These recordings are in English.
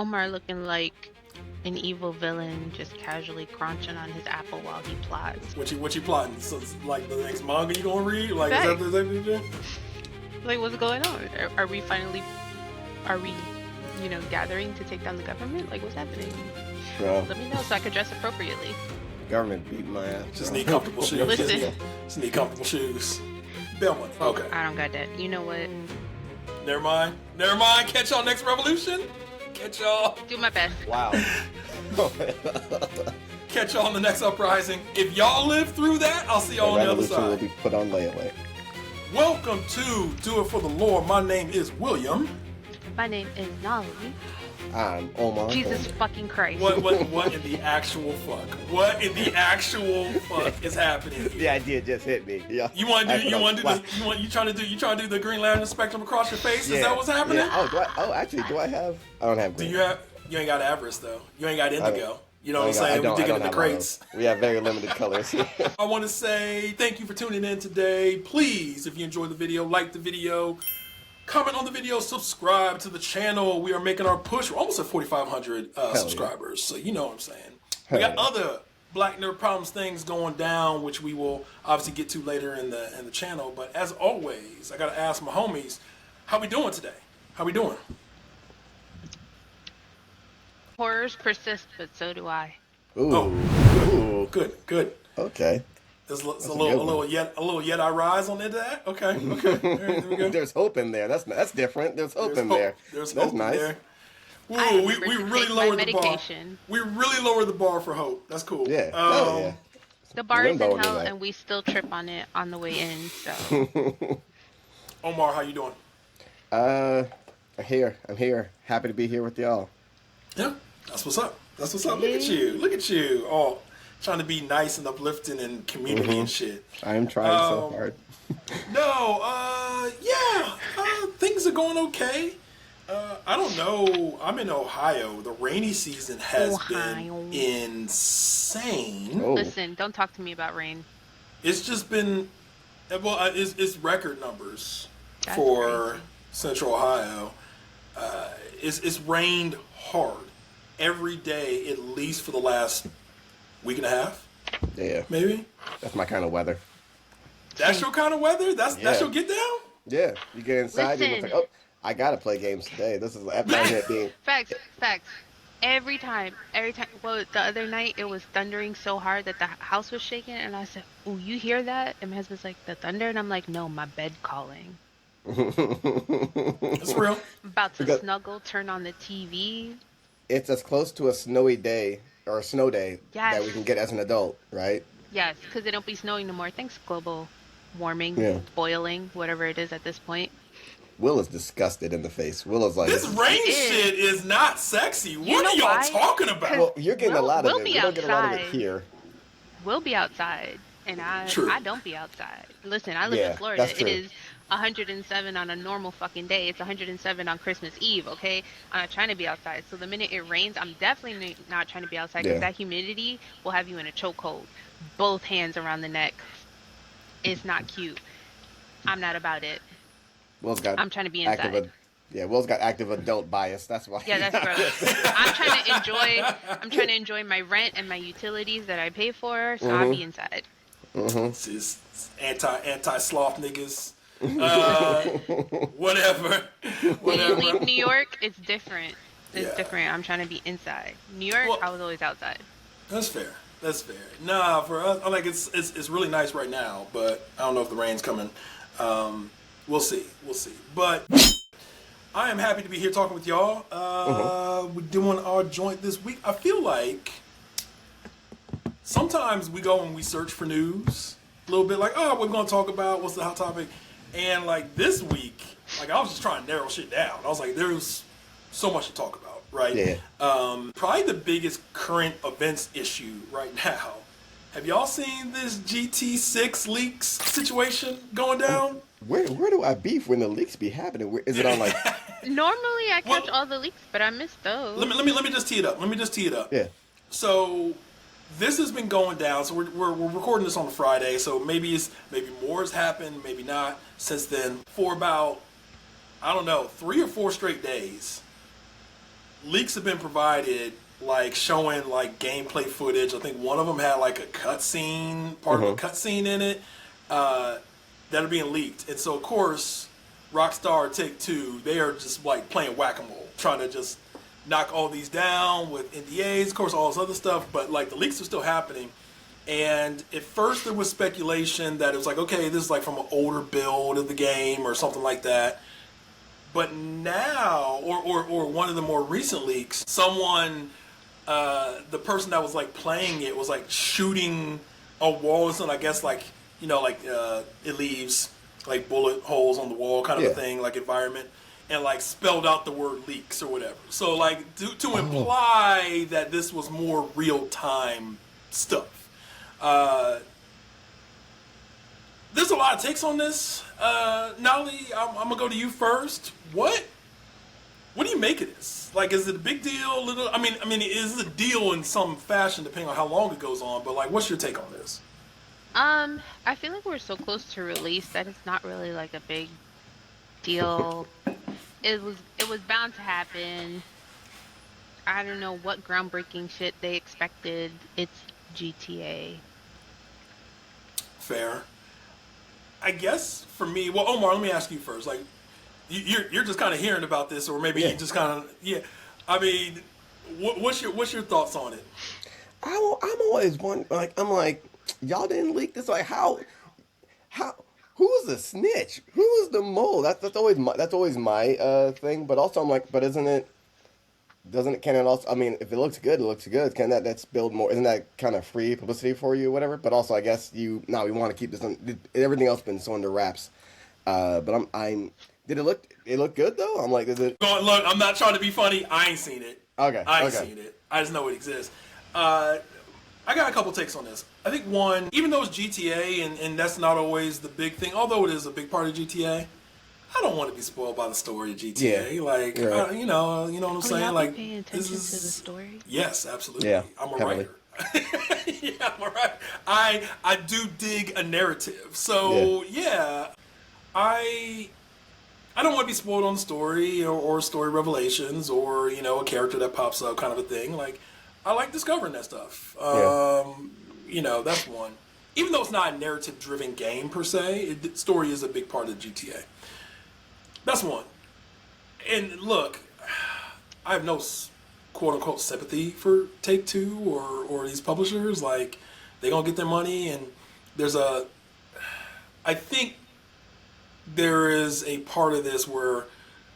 Omar looking like an evil villain just casually crunching on his apple while he plots. What you plotting? So it's like the next manga you gonna read? Like Facts. is that what you're doing? Like, what's going on? Are we finally, gathering to take down the government? Like, what's happening? Bro, Let me know so I could dress appropriately. government beat my ass. Just bro. need comfortable shoes. Listen. Just need comfortable shoes. Belmont. Okay. I don't got that. You know what? Never mind. Never mind. Catch y'all next revolution. Catch y'all. Do my best. Wow. Catch y'all on the next uprising. If y'all live through that, I'll see y'all The on the other revolution will side. be put on layaway. Welcome to Do It For The Lord. My name is William. My name is Nolly. I'm Omar. Jesus fucking Christ. What in the actual fuck? What in the actual fuck is happening The here? idea just hit me. Yeah. You want to do you trying to do the Green Lantern spectrum across your face? Is that what's happening? Yeah. Do I have? I don't have. Do Green. you ain't got Avarice though. You ain't got Indigo. You know what I'm saying? I We dig don't into the have crates. all those. We have very limited colors. I want to say thank you for tuning in today. Please, if you enjoyed the video, like the video, comment on the video, subscribe to the channel. We are making our push. We're almost at 4,500 subscribers, so you know what I'm saying. We got other Black Nerd Problems things going down, which we will obviously get to later in the channel. But as always, I gotta ask my homies, how we doing today? How we doing? Horrors persist, but so do I. Ooh. Oh, good. Okay. There's a little Jedi rise on into that. Okay. All right, there we go. There's hope in there. That's different. There's hope in there. There's That's hope nice. in there. I Ooh, we remember to really take my lowered the bar. medication. We really lowered the bar for hope. That's cool. Yeah. Hell yeah. The bar is in Limbo hell, tonight. and we still trip on it on the way in. So Omar, how you doing? I'm here. Happy to be here with y'all. Yeah, that's what's up. Look at you. Oh, trying to be nice and uplifting and community and shit. I am trying so hard. Things are going okay. I don't know. I'm in Ohio. The rainy season has been insane. Oh. listen, don't talk to me about rain. It's just been, it's record numbers That's for crazy. Central Ohio. It's rained hard every day, at least for the last week and a half, Yeah. maybe. That's my kind of weather. That's your kind of weather? That's your get down? Yeah. You get inside, you're just like, Listen. oh, I gotta play games today. This is after my head being. Facts. Every time. Well, the other night it was thundering so hard that the house was shaking, and I said, "Oh, you hear that?" And my husband's like, "The thunder," and I'm like, "No, my bed calling." It's real. I'm about to Because- snuggle, turn on the TV. It's as close to a snowy day or a snow day Yes. that we can get as an adult, right? Yes, because it don't be snowing no more. Thanks, global warming, Yeah. boiling, whatever it is at this point. Will is disgusted in the face. Will is like, This rain is. shit is not sexy. What know are y'all why? talking about? well, you're getting a Will- lot of Will it. be We don't get a lot of it outside. here. We'll be outside, and True. I don't be outside. Listen, I live Yeah, in Florida. that's true. It is 107 on a normal fucking day. It's 107 on Christmas Eve, okay? I'm not trying to be outside. So the minute it rains, I'm definitely not trying to be outside because Yeah. that humidity will have you in a chokehold. Both hands around the neck. It's not cute. I'm not about it. Will's got I'm trying to be active inside. Will's got active adult bias. That's why. Yeah, that's gross. I'm trying to enjoy my rent and my utilities that I pay for, so I'll be inside. It's just anti sloth niggas. Whatever. When you leave New York, it's different. It's Yeah. different. I'm trying to be inside. New York, Well- I was always outside. That's fair. Nah, for us, like it's really nice right now, but I don't know if the rain's coming. We'll see. But I am happy to be here talking with y'all. We're doing our joint this week. I feel like sometimes we go and we search for news a little bit, like, oh, we're going to talk about what's the hot topic, and like this week, like I was just trying to narrow shit down. I was like, there's so much to talk about, right? Yeah. Probably the biggest current events issue right now. Have y'all seen this GT6 leaks situation going down? Where do I beef when the leaks be happening? Is it on like? Normally, I catch Well- all the leaks, but I missed those. Let me just tee it up. Yeah. So this has been going down. So we're recording this on a Friday. So maybe more has happened, maybe not since then. For about, I don't know, 3 or 4 straight days, leaks have been provided, like showing like gameplay footage. I think one of them had like a cutscene, part of a cutscene in it, that are being leaked. And so of course, Rockstar Take Two, they are just like playing whack-a-mole, trying to just knock all these down with NDAs, of course, all this other stuff. But like the leaks are still happening. And at first there was speculation that it was like, okay, this is like from an older build of the game or something like that. But now, or one of the more recent leaks, someone, the person that was like playing it was like shooting a wall or something. I guess like, you know, like it leaves like bullet holes on the wall kind of a thing, like environment, and like spelled out the word leaks or whatever. So like to imply that this was more real time stuff. There's a lot of takes on this. Nolly, I'm gonna go to you first. What do you make of this? Like, is it a big deal? Little? I mean, it is a deal in some fashion, depending on how long it goes on. But like, what's your take on this? I feel like we're so close to release that it's not really like a big deal. It was bound to happen. I don't know what groundbreaking shit they expected. It's GTA. Fair. I guess for me, well, Omar, let me ask you first. Like, you're just kind of hearing about this, or maybe you just kind of I mean, what's your thoughts on it? I'm always one like I'm like y'all didn't leak this. Like how who's the snitch? Who's the mole? That's always my thing. But also I'm like, but isn't it? Doesn't it? Can it also? I mean, if it looks good, it looks good. Can that's build more? Isn't that kind of free publicity for you, or whatever? But also, I guess we want to keep this. Everything else been so under wraps. But I'm. Did it look? It looked good though. I'm like, is it? Look, I'm not trying to be funny. I ain't seen it. Okay. I ain't seen it. I just know it exists. I got a couple takes on this. I think one, even though it's GTA and that's not always the big thing, although it is a big part of GTA. I don't want to be spoiled by the story of GTA. Like, right. You know what I'm saying? Y'all Like, paying attention to the story? Yes, absolutely. Yeah, I'm a heavily. writer. Yeah, I'm a writer. I do dig a narrative. So I don't want to be spoiled on the story or story revelations or a character that pops up kind of a thing. Like, I like discovering that stuff. That's one. Even though it's not a narrative-driven game per se, story is a big part of GTA. That's one. And look, I have no quote-unquote sympathy for Take-Two or these publishers. Like, they gonna get their money, and I think there is a part of this where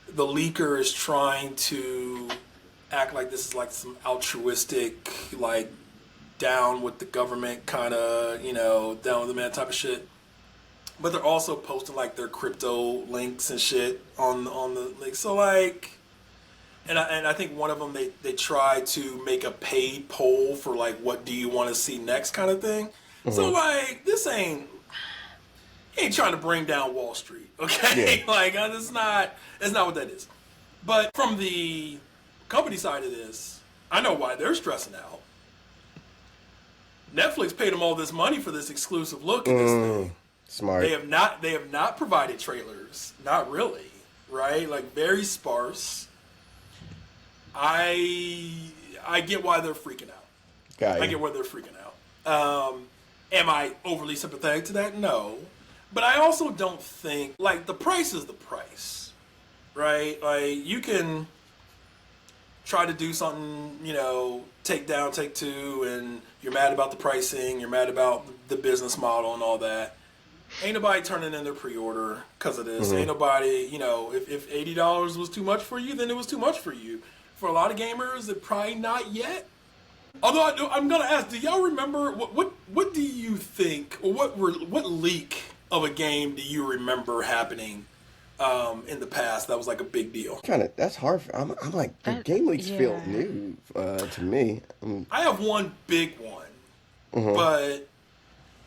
the leaker is trying to act like this is like some altruistic, like, down with the government kind of, down with the man type of shit. But they're also posting like their crypto links and shit on the link. So like, and I think one of them they try to make a paid poll for like what do you want to see next kind of thing. So like this ain't trying to bring down Wall Street, okay? Like that's not what that is. But from the company side of this, I know why they're stressing out. Netflix paid them all this money for this exclusive look at this thing. Smart. They have not provided trailers. Not really, right? Like very sparse. I get why they're freaking out. I get why they're freaking out. Am I overly sympathetic to that? No. But I also don't think like the price is the price. Right? Like you can try to do something, take two, and you're mad about the pricing, you're mad about the business model and all that. Ain't nobody turning in their pre-order because of this. Ain't nobody, if $80 was too much for you, then it was too much for you. For a lot of gamers, it probably not yet. Although I'm gonna ask, do y'all remember what do you think, or what leak of a game do you remember happening in the past that was like a big deal? That's hard. I'm like the game leaks feel new to me. I have one big one, but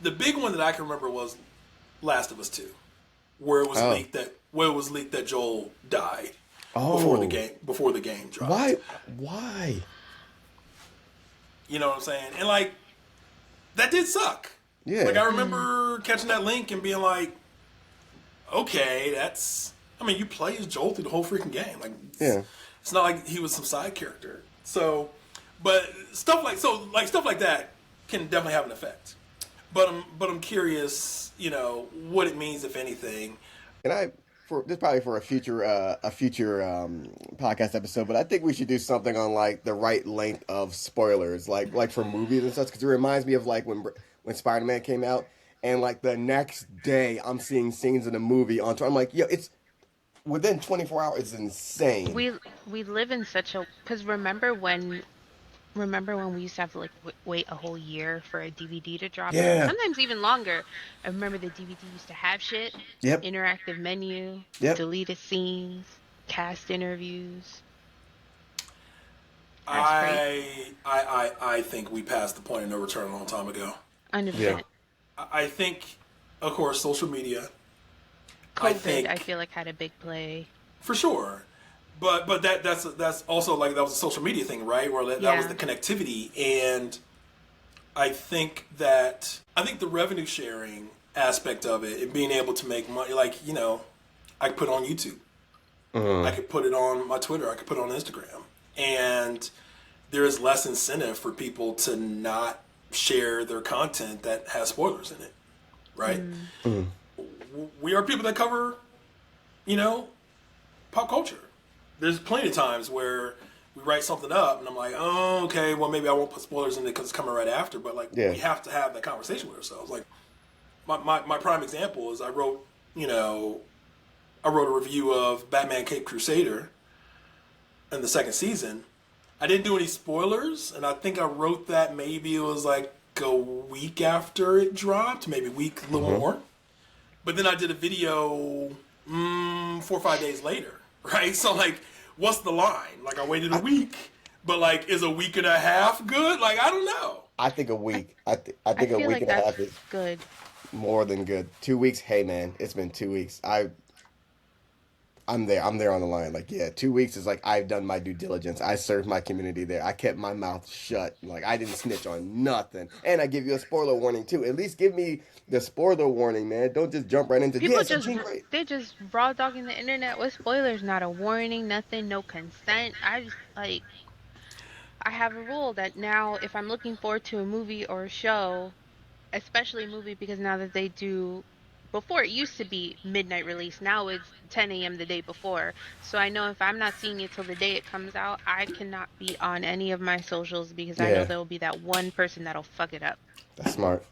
the big one that I can remember was Last of Us 2, where it was leaked that Joel died before the game dropped. Why? You know what I'm saying? And like that did suck. Yeah. Like I remember catching that link and being like, okay, you play as Joel through the whole freaking game. Like It's not like he was some side character. So, but stuff like that can definitely have an effect. But I'm curious, what it means, if anything. And this is probably for a future podcast episode, but I think we should do something on like the right length of spoilers, like for movies and such, because it reminds me of like when Spider-Man came out, and like the next day I'm seeing scenes in the movie on. I'm like, yo, it's within 24 hours. It's insane. We live in such a, because remember when we used to have to like wait a whole year for a DVD to drop? Yeah. Sometimes even longer. I remember the DVD used to have shit. Yep. Interactive menu. Yep. Deleted scenes. Cast interviews. I think we passed the point of no return a long time ago. 100%. Yeah. I think, of course, social media. COVID, I feel like, had a big play. For sure. But that's also like that was a social media thing, right? Where that was the connectivity, and I think the revenue sharing aspect of it and being able to make money, like I could put it on YouTube, I could put it on my Twitter, I could put it on Instagram, and there is less incentive for people to not share their content that has spoilers in it, right? We are people that cover, pop culture. There's plenty of times where we write something up and I'm like, oh, okay, well, maybe I won't put spoilers in it because it's coming right after. But like, we have to have that conversation with ourselves. Like, my prime example is I wrote a review of Batman Cape Crusader in the second season. I didn't do any spoilers, and I think I wrote that maybe it was like a week after it dropped, maybe a week, a little more. But then I did a video 4 or 5 days later. Right, so like, what's the line? Like, I waited a week, but like, is a week and a half good? Like, I don't know. I think a week. I think a week like and a half is good. More than good. 2 weeks. Hey man, it's been 2 weeks. I'm there on the line. Like, yeah, 2 weeks is like I've done my due diligence. I served my community there. I kept my mouth shut. Like, I didn't snitch on nothing. And I give you a spoiler warning too. At least give me the spoiler warning, man. Don't just jump right into People they just raw dogging the internet with spoilers, not a warning, nothing, no consent. I have a rule that now if I'm looking forward to a movie or a show, especially a movie, because now that they do, before it used to be midnight release, now it's 10 a.m. the day before. So I know if I'm not seeing it till the day it comes out, I cannot be on any of my socials because I know there will be that one person that'll fuck it up. That's smart.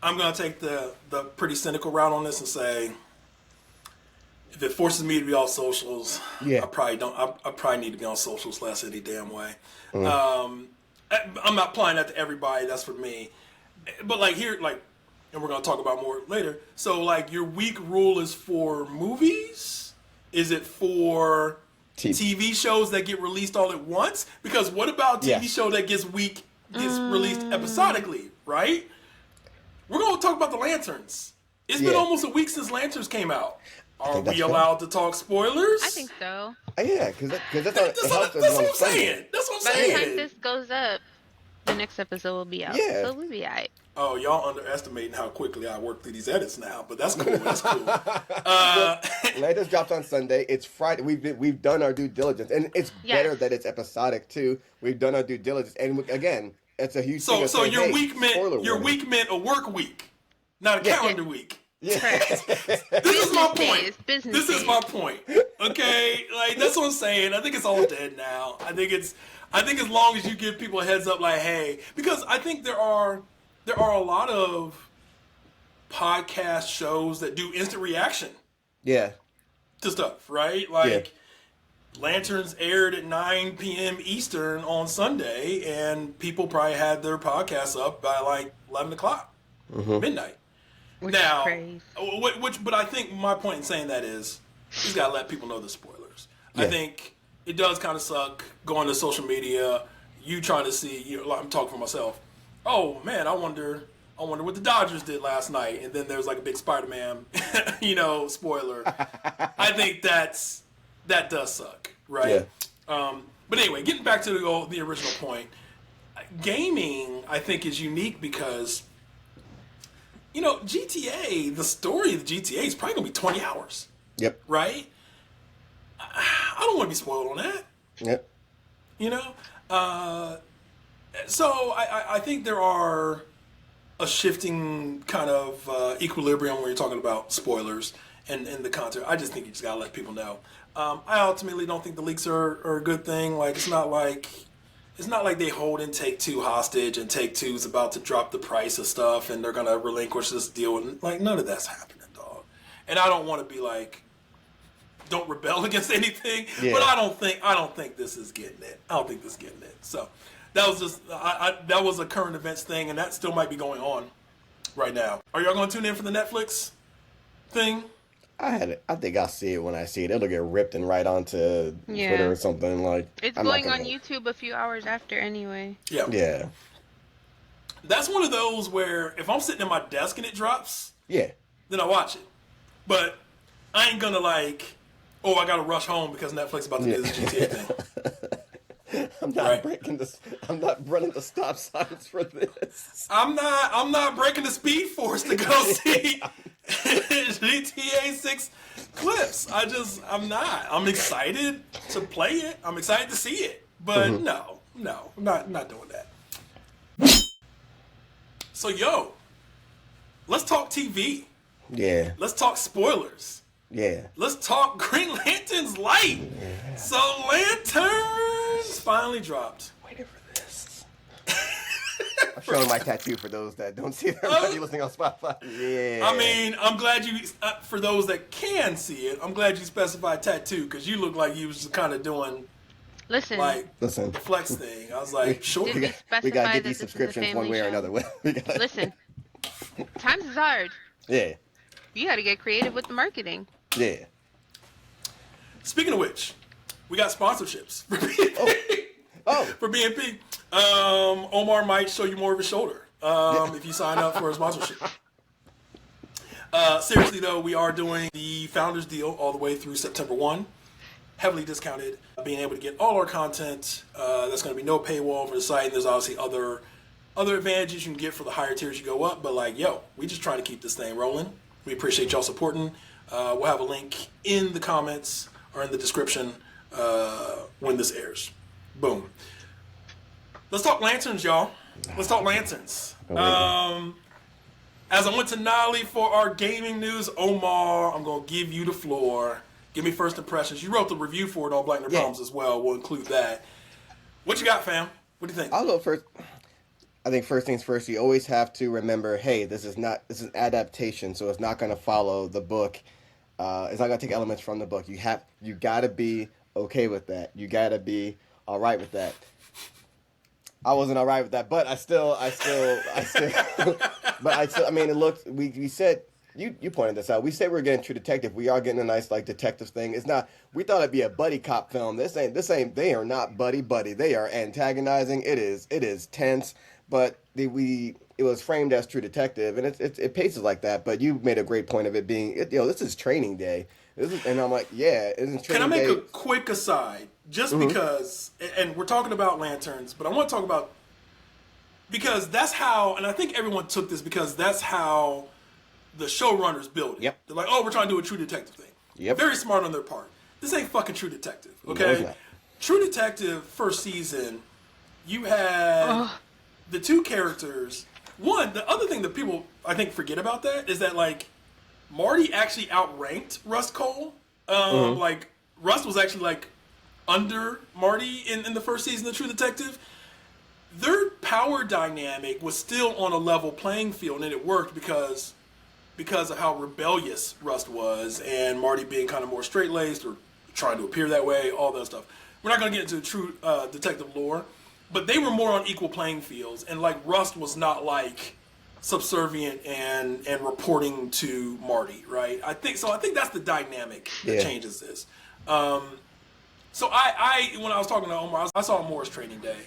I'm going to take the pretty cynical route on this and say, if it forces me to be on socials, I probably need to be on socials less any damn way. I'm not applying that to everybody. That's for me. But like here, like, and we're going to talk about more later. So like, your week rule is for movies? Is it for TV shows that get released all at once? Because what about a TV show that gets released episodically, right? We're going to talk about the Lanterns. It's been almost a week since Lanterns came out. Are we allowed to talk spoilers? I think so. Yeah, because that's what I'm saying. That's what I'm saying. By the time this goes up, the next episode will be out. Yeah. So we'll be all right. Oh, y'all underestimating how quickly I work through these edits now, but that's cool. That's cool. Latest drops on Sunday. It's Friday. We've done our due diligence, and it's better that it's episodic too. We've done our due diligence, and again, it's a huge thing. So your week meant a work week, not a calendar week. Yeah. This is my point. This is my point. Okay, like that's what I'm saying. I think it's all dead now. I think as long as you give people a heads up, like, hey, because I think there are a lot of podcast shows that do instant reaction. Yeah. To stuff, right? Like, Lanterns aired at 9 p.m. Eastern on Sunday, and people probably had their podcasts up by like 11 o'clock, midnight. Which now, is crazy. But I think my point in saying that is, you gotta let people know the spoilers. Yeah. I think it does kind of suck going to social media, you trying to see, I'm talking for myself. Oh man, I wonder what the Dodgers did last night, and then there's like a big Spider-Man, spoiler. I think that does suck, right? Yeah. But anyway, getting back to the original point, gaming I think is unique because GTA, the story of the GTA is probably gonna be 20 hours. Yep. Right? I don't want to be spoiled on that. Yep. You know, so I think there are a shifting kind of equilibrium when you're talking about spoilers and the content. I just think you just gotta let people know. I ultimately don't think the leaks are a good thing. Like it's not like they hold in Take Two hostage and Take Two's about to drop the price of stuff and they're gonna relinquish this deal. And like none of that's happening, dog. And I don't want to be like, don't rebel against anything. Yeah. But I don't think this is getting it. I don't think this is getting it. So that was just that was a current events thing, and that still might be going on right now. Are y'all going to tune in for the Netflix thing? I think I'll see it when I see it. It'll get ripped and right onto Twitter or something like. It's going on YouTube a few hours after anyway. Yeah. Yeah. That's one of those where if I'm sitting at my desk and it drops, yeah, then I watch it. But I ain't gonna like, oh, I gotta rush home because Netflix is about to do this GTA thing. I'm not breaking this. I'm not running the stop signs for this. I'm not breaking the speed force to go see GTA 6 clips. I'm not. I'm excited to play it. I'm excited to see it. But no, I'm not doing that. So let's talk TV. Yeah. Let's talk spoilers. Yeah. Let's talk Green Lantern's light. Yeah. So Lanterns finally dropped. Waiting for this. I'm showing my tattoo for those that don't see it. Everybody listening on Spotify. Yeah. I mean, I'm glad you, for those that can see it, I'm glad you specified tattoo because you look like you was just kind of doing the flex thing. I was like, sure. We got to get these subscriptions one way or another way. Listen, times is hard. Yeah. You got to get creative with the marketing. Yeah. Speaking of which, we got sponsorships for BNP. Oh. For BNP. Omar might show you more of his shoulder if you sign up for a sponsorship. Seriously, though, we are doing the Founders Deal all the way through September 1. Heavily discounted. Being able to get all our content. That's going to be no paywall for the site. And there's obviously other advantages you can get for the higher tiers you go up. But we just trying to keep this thing rolling. We appreciate y'all supporting. We'll have a link in the comments or in the description when this airs. Boom. Let's talk Lanterns, y'all. Let's talk Lanterns. As I went to Nolly for our gaming news, Omar, I'm going to give you the floor. Give me first impressions. You wrote the review for it on Black Nerd Problems as well. We'll include that. What you got, fam? What do you think? I'll go first. I think first things first, you always have to remember, hey, this is an adaptation, so it's not going to follow the book. It's not going to take elements from the book. You got to be okay with that. You got to be all right with that. I wasn't all right with that, but I mean, it looked, we said, you pointed this out. We said we were getting True Detective. We are getting a nice, detective thing. It's not, we thought it'd be a buddy cop film. This ain't, they are not buddy. They are antagonizing. It is tense. But it was framed as True Detective, and it paces like that. But you made a great point of it being, this is training day. And I'm like, yeah, isn't training day. Can I make a quick aside? Just because, and we're talking about Lanterns, but I want to talk about, because that's how, and I think everyone took this because that's how the showrunners build it. Yep. They're like, oh, we're trying to do a True Detective thing. Yep. Very smart on their part. This ain't fucking True Detective, okay? No, True Detective, first season, you had the two characters. One, the other thing that people, I think, forget about that is that, Marty actually outranked Rust Cole. Rust was actually, under Marty in the first season of True Detective. Their power dynamic was still on a level playing field, and it worked because of how rebellious Rust was, and Marty being kind of more straight-laced or trying to appear that way, all that stuff. We're not going to get into True Detective lore, but they were more on equal playing fields, and Rust was not subservient and reporting to Marty, right? I think that's the dynamic that changes this. So I when I was talking to Omar, I saw it more as Training Day,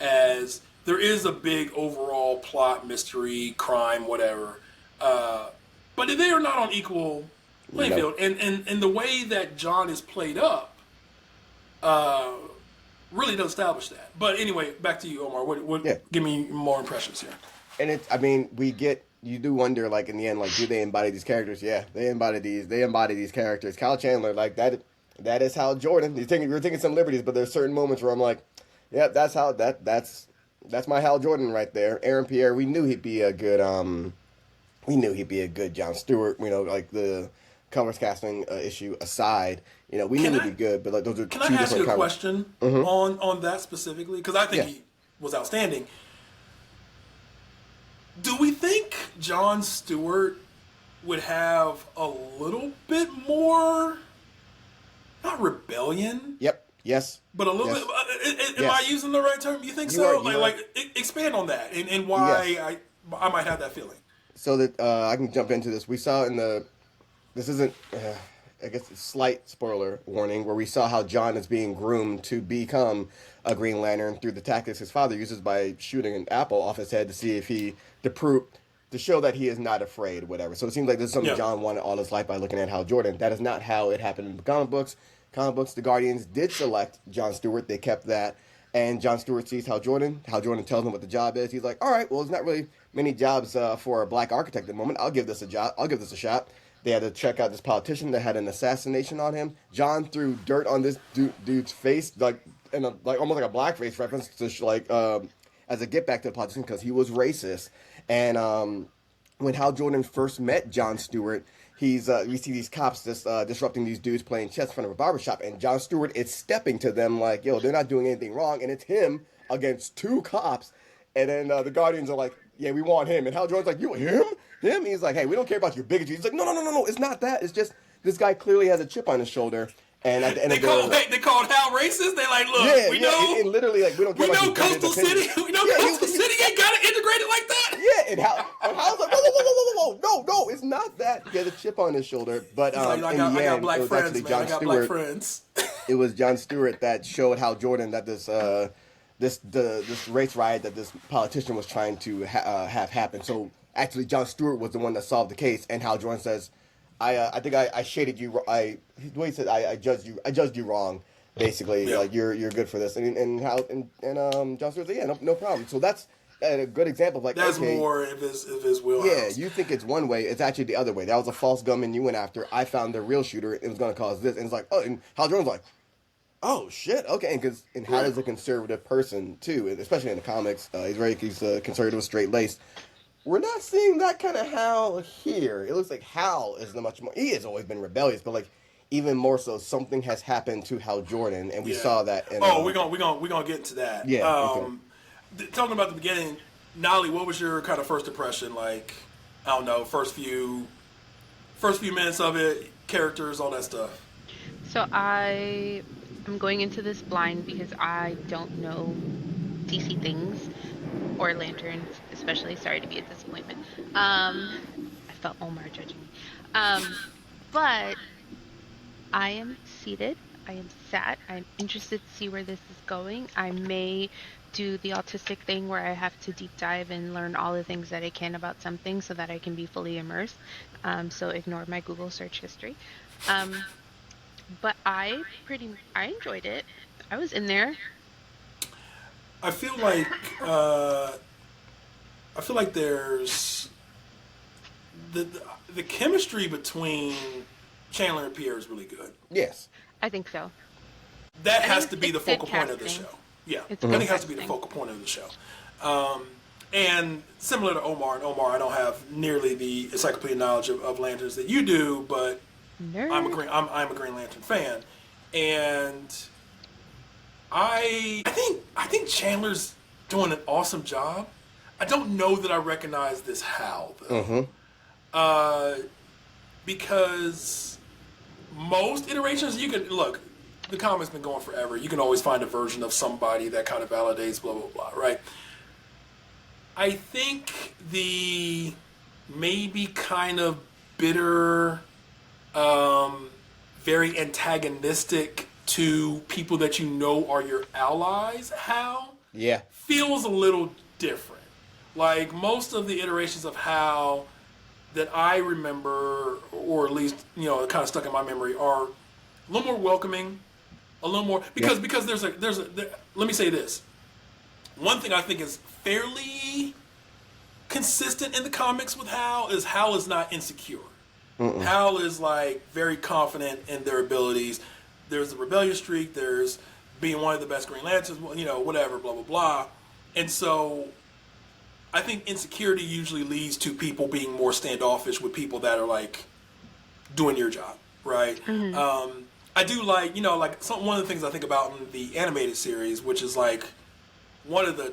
as there is a big overall plot, mystery, crime, whatever. But they are not on equal playing field. And the way that John is played up really does establish that. But anyway, back to you, Omar. Give me more impressions here. And you do wonder, in the end, do they embody these characters? Yeah, they embody these characters. Kyle Chandler, that, that is Hal Jordan. You're taking some liberties, but there's certain moments where I'm like, yeah, that's my Hal Jordan right there. Aaron Pierre, we knew he'd be a good Jon Stewart. You know, like the Colors casting issue aside, you know, we knew he'd be good. But like those are Can two I ask different you a question on that specifically? Because I think he was outstanding. Do we think Jon Stewart would have a little bit more, not rebellion? Yep. Yes. But a little bit. Am I using the right term? You think so? Expand on that and why I might have that feeling. So that I can jump into this. We saw in this isn't, I guess, a slight spoiler warning, where we saw how Jon is being groomed to become a Green Lantern through the tactics his father uses by shooting an apple off his head to see if to show that he is not afraid, whatever. So it seems like this is something Jon wanted all his life by looking at Hal Jordan. That is not how it happened in the comic books. The Guardians did select Jon Stewart. They kept that. And Jon Stewart sees Hal Jordan. Hal Jordan tells him what the job is. He's like, all right, well, there's not really many jobs for a black architect at the moment. I'll give this a job. I'll give this a shot. They had to check out this politician that had an assassination on him. Jon threw dirt on this dude's face, like almost like a blackface reference, to as a get back to the politician because he was racist. And when Hal Jordan first met Jon Stewart, we see these cops just disrupting these dudes playing chess in front of a barbershop, and Jon Stewart is stepping to them like, yo, they're not doing anything wrong, and it's him against two cops. And then the Guardians are like, yeah, we want him. And Hal Jordan's like, you him? Him? He's like, hey, we don't care about your bigotry. He's like, no, it's not that. It's just this guy clearly has a chip on his shoulder. And at the end they called Hal racist. They like, look, we know, and literally like we don't care about your Coastal City. We know Coastal City ain't got it integrated like that. Yeah, and Hal's like, whoa, no, it's not that. He has a chip on his shoulder. But I got black friends, man. I got black friends. It was Jon Stewart that showed Hal Jordan that this race riot that this politician was trying to have happen. So actually, Jon Stewart was the one that solved the case, and Hal Jordan says, I think I shaded you. The way he said, I judged you wrong. Basically, like you're good for this, and Jon Stewart said, yeah, no problem. So that's a good example of like that's more of his wheelhouse. Yeah, you think it's one way, it's actually the other way. That was a false gunman you went after. I found the real shooter. It was going to cause this, and it's like, oh, and Hal Jordan's like, oh shit, okay, and Hal is a conservative person too, especially in the comics. He's conservative, straight laced. We're not seeing that kind of Hal here. It looks like Hal is the much more. He has always been rebellious, but like even more so, something has happened to Hal Jordan, and we saw that. We're gonna get into that. Yeah. Talking about the beginning, Nolly, what was your kind of first impression? Like, I don't know, first few minutes of it, characters, all that stuff. So I'm going into this blind because I don't know DC things or lanterns, especially. Sorry to be a disappointment. I felt Omar judging me. But I am seated. I am sat. I'm interested to see where this is going. I may do the autistic thing where I have to deep dive and learn all the things that I can about something so that I can be fully immersed. So ignore my Google search history. But I enjoyed it. I was in there. I feel like there's the chemistry between Chandler and Pierre is really good. Yes, I think so. That has to be the focal point of the show. Yeah, I think it has to be the focal point of the show. And similar to Omar, I don't have nearly the encyclopedia knowledge of lanterns that you do, but Nerd. I'm a Green Lantern fan, and I think Chandler's doing an awesome job. I don't know that I recognize this Hal though, because most iterations you can look. The comic's been going forever. You can always find a version of somebody that kind of validates blah blah blah, right? I think the maybe kind of bitter, very antagonistic to people that you know are your allies, Hal, feels a little different. Like most of the iterations of Hal that I remember, or at least kind of stuck in my memory, are a little more welcoming, a little more because let me say this. One thing I think is fairly consistent in the comics with Hal is not insecure. Hal is like very confident in their abilities. there's the rebellious streak, there's being one of the best Green Lanterns, you know, whatever, blah blah blah. And so I think insecurity usually leads to people being more standoffish with people that are like doing your job, right? I do like, you know, like one of the things I think about in the animated series, which is like one of the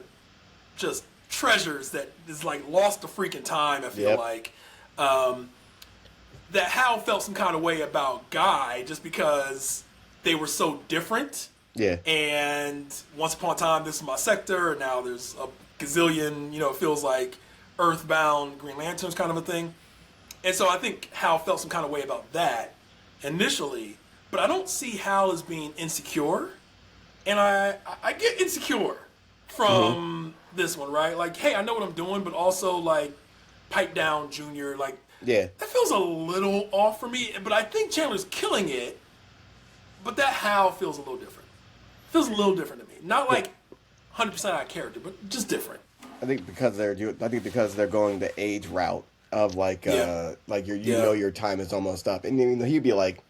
just treasures that is like lost to freaking time, I feel like, that Hal felt some kind of way about Guy just because they were so different. Yeah. And once upon a time, this is my sector, and now there's a gazillion, you know, it feels like Earthbound Green Lanterns kind of a thing. And so I think Hal felt some kind of way about that initially, but I don't see Hal as being insecure. And I get insecure from this one, right? Like, hey, I know what I'm doing, but also like pipe down, Junior. Like, that feels a little off for me. But I think Chandler's killing it. But that Hal feels a little different. Feels a little different to me. Not like 100% out of character, but just different. I think because they're going the age route of like like you know your time is almost up, and he'd be like,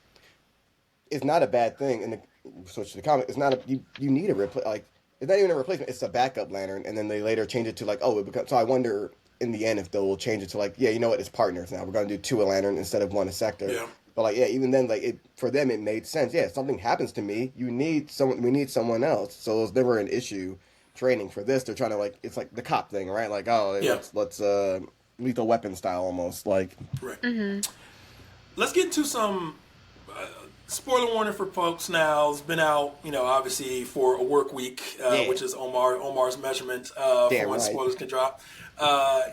it's not a bad thing. And switch to the comic, it's not you need a like it's not even a replacement. It's a backup lantern, and then they later change it to like it becomes. So I wonder in the end if they'll change it to like you know what, it's partners now. We're gonna do 2 a lantern instead of 1 a sector. Yeah. But like even then like for them it made sense. Yeah, if something happens to me, we need someone else. So it was never an issue training for this. They're trying to like it's like the cop thing, right? Like let's Lethal Weapon style almost like. Right. Let's get into some spoiler warning for folks now. It's been out, you know, obviously for a work week, which is Omar's measurement for when spoilers can drop.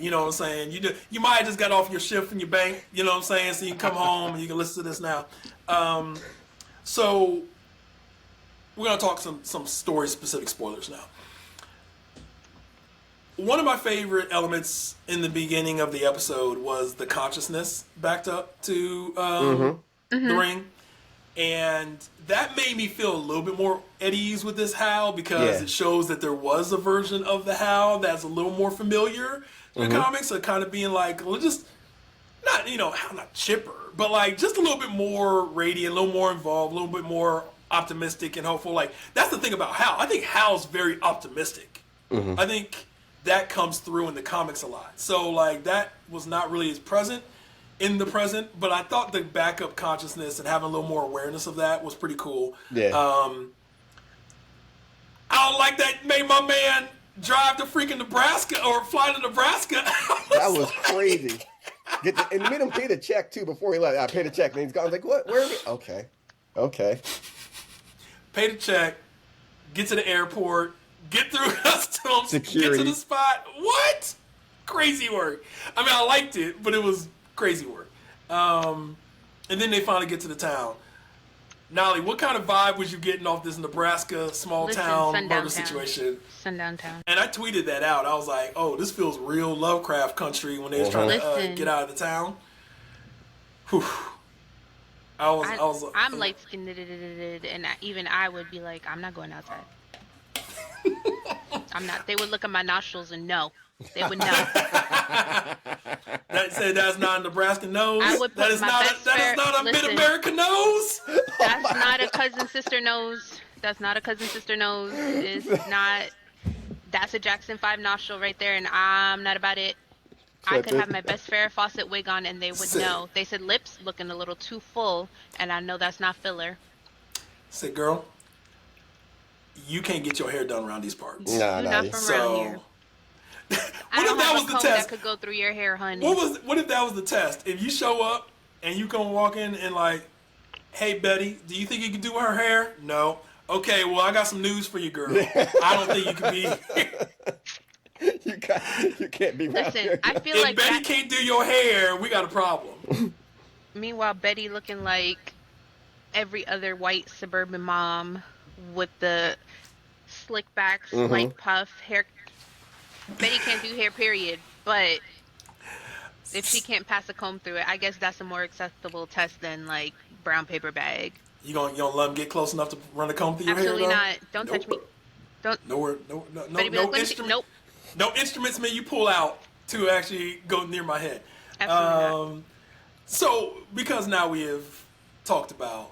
You know what I'm saying? You might have just got off your shift in your bank, you know what I'm saying? So you can come home and you can listen to this now. So we're going to talk some story-specific spoilers now. One of my favorite elements in the beginning of the episode was the consciousness backed up to the ring. And that made me feel a little bit more at ease with this Hal because it shows that there was a version of the Hal that's a little more familiar in the comics. So kind of being like, well, just not, you know, not chipper, but like just a little bit more radiant, a little more involved, a little bit more optimistic and hopeful. Like that's the thing about Hal. I think Hal's very optimistic. I think that comes through in the comics a lot. So like that was not really as present in the present, but I thought the backup consciousness and having a little more awareness of that was pretty cool. I don't like that made my man drive to freaking Nebraska or fly to Nebraska. That was crazy. And made him pay the check too before he left. I paid the check and he's gone. I was like, what? Where are we? Okay. Pay the check, get to the airport, get through customs, security, get to the spot. What? Crazy work. I mean, I liked it, but it was crazy work. And then they finally get to the town. Nolly, what kind of vibe was you getting off this Nebraska small town murder situation? Sundown town. And I tweeted that out. I was like, oh, this feels real Lovecraft country when they was trying to get out of the town. Whew. I'm light skinned, and even I would be like, I'm not going outside. I'm not. They would look at my nostrils and no. They would know. That's not a Nebraska nose. I would put that is not a Mid-America nose. That's not a cousin sister nose. That's not a cousin sister nose. It's not. That's a Jackson 5 nostril right there, and I'm not about it. I could have my best Farrah Fawcett wig on, and they would know. They said lips looking a little too full, and I know that's not filler. Say, girl, you can't get your hair done around these parts. You're not from around here. What if that was the test? That could go through your hair, honey. What if that was the test? If you show up and you come walk in and like, hey Betty, do you think you can do her hair? No. Okay, well I got some news for you, girl. I don't think you can be. You can't be. Listen, I feel if like Betty can't do your hair, we got a problem. Meanwhile, Betty looking like every other white suburban mom with the slick back, slight puff hair. Betty can't do hair, period. But if she can't pass a comb through it, I guess that's a more acceptable test than like brown paper bag. You gonna let them get close enough to run a comb through your hair? Absolutely not. Don't touch me. Don't. No instruments may you pull out to actually go near my head. Absolutely not. So because now we have talked about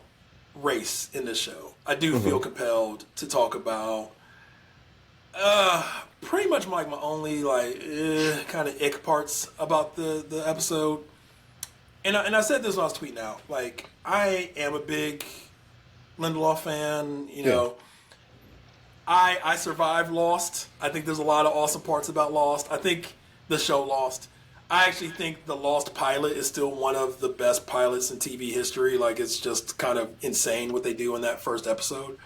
race in this show. I do feel compelled to talk about pretty much like my only kind of ick parts about the episode. And I said this when I was tweeting out. Like, I am a big Lindelof fan. You know, I survived Lost. I think there's a lot of awesome parts about Lost. I think the show Lost. I actually think the Lost pilot is still one of the best pilots in TV history. Like, it's just kind of insane what they do in that first episode.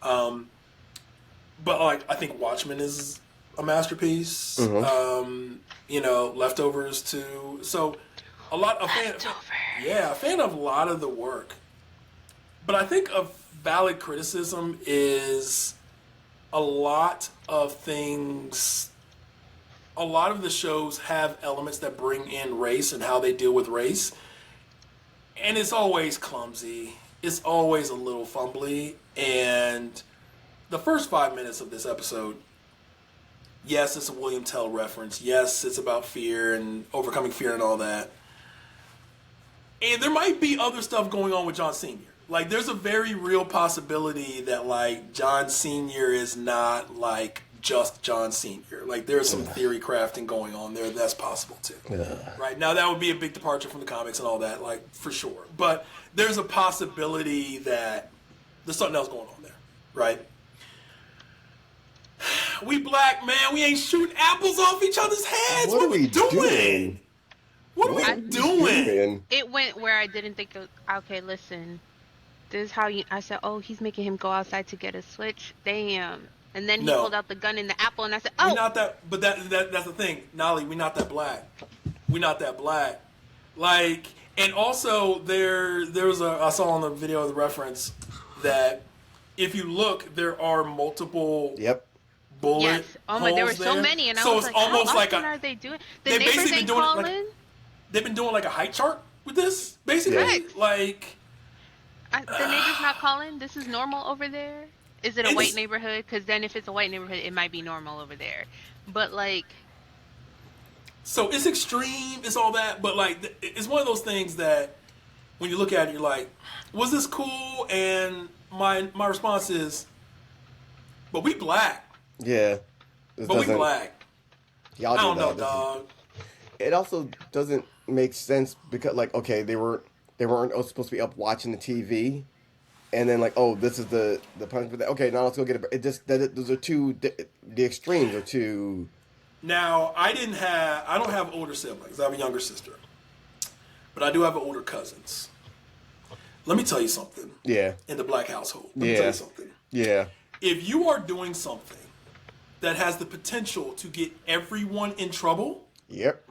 But like, I think Watchmen is a masterpiece. You know, Leftovers too. So a fan of a lot of the work. But I think a valid criticism is a lot of things. A lot of the shows have elements that bring in race and how they deal with race. And it's always clumsy. It's always a little fumbly. And the first 5 minutes of this episode, yes, it's a William Tell reference. Yes, it's about fear and overcoming fear and all that. And there might be other stuff going on with John Sr. Like, there's a very real possibility that, like, John Sr. is not, like, just John Sr. Like, there's some theory crafting going on there that's possible too. Right? Now, that would be a big departure from the comics and all that, like, for sure. But there's a possibility that there's something else going on there, right? We black, man, we ain't shooting apples off each other's heads. What are we doing? What are we doing? It went where I didn't think, okay, listen, this is how I said, oh, he's making him go outside to get a switch. Damn. And then he pulled out the gun in the apple, and I said, "Oh, we're not that." But that's the thing, Nolly. We're not that black. We're not that black. Like, and also there was I saw on the video the reference that if you look, there are multiple bullet. Yes. Oh my, there were so many, and I was like, how often are they doing? The neighbors ain't calling. They've been doing like a height chart with this, basically. Correct. Like, the neighbors not calling. This is normal over there. Is it a white neighborhood? Because then if it's a white neighborhood, it might be normal over there. But, like... So, it's extreme, it's all that, but, like, it's one of those things that when you look at it, you're like, was this cool? And my response is, but we black. Yeah. But we black. Y'all I don't know, dog. It also doesn't make sense because, like, okay, they weren't supposed to be up watching the TV. And then, like, oh, this is the punishment. Okay, now let's go get it. It just those are two. The extremes are two. Now, I don't have older siblings. I have a younger sister, but I do have older cousins. Let me tell you something. Yeah. In the black household, let me tell you something. Yeah. If you are doing something that has the potential to get everyone in trouble, yep,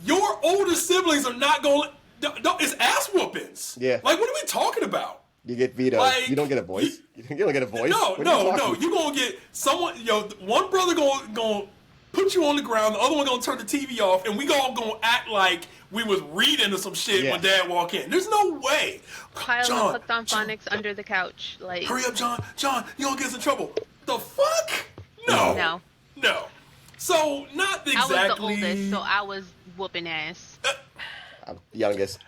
your older siblings are not going. It's ass whoopings. Yeah. Like, what are we talking about? You get vetoed. Like, you don't get a voice. You don't get a voice. No. You gonna get someone. One brother gonna put you on the ground. The other one gonna turn the TV off, and we all gonna act like we was reading or some shit when Dad walk in. There's no way. Kyle hooked on phonics under the couch. Like, hurry up, John. John, you gonna get us in trouble. The fuck? No. So not exactly. I was the oldest, so I was whooping ass. I'm youngest.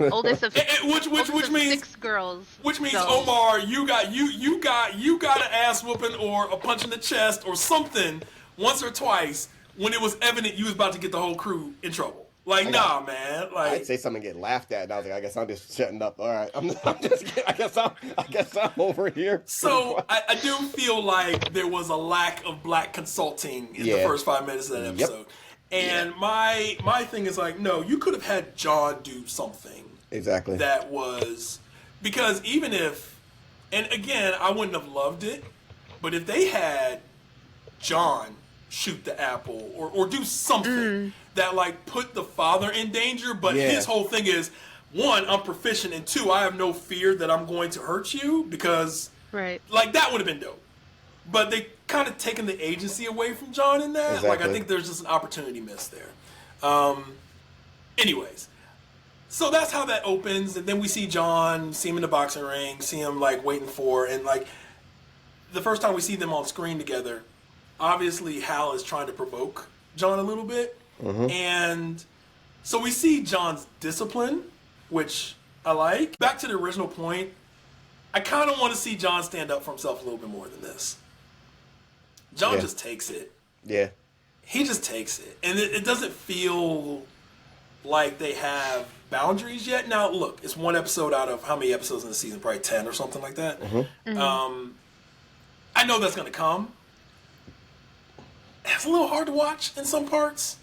Oldest of which means 6 girls. Which means Omar, you got an ass whooping or a punch in the chest or something once or twice when it was evident you was about to get the whole crew in trouble. Like, nah, man. Like, I'd say something and get laughed at, and I was like, I guess I'm just shutting up. All right, I'm just kidding. I guess I'm over here. So I do feel like there was a lack of black consulting in the first 5 minutes of that episode. Yep. And my thing is like, no, you could have had John do something. Exactly. That was, because even if, and again, I wouldn't have loved it, but if they had John shoot the apple or do something that like put the father in danger, but his whole thing is, 1, I'm proficient, and 2, I have no fear that I'm going to hurt you, because like that would have been dope. But they kind of taken the agency away from John in that. Exactly. Like, I think there's just an opportunity missed there. Anyways, so that's how that opens, and then we see John, see him in the boxing ring, see him like waiting for, and like the first time we see them on screen together, obviously Hal is trying to provoke John a little bit, and so we see John's discipline, which I like. Back to the original point I kind of want to see John stand up for himself a little bit more than this. John just takes it. Yeah. He just takes it. And it doesn't feel like they have boundaries yet. Now, look, it's one episode out of how many episodes in the season? Probably 10 or something like that. I know that's going to come. It's a little hard to watch in some parts.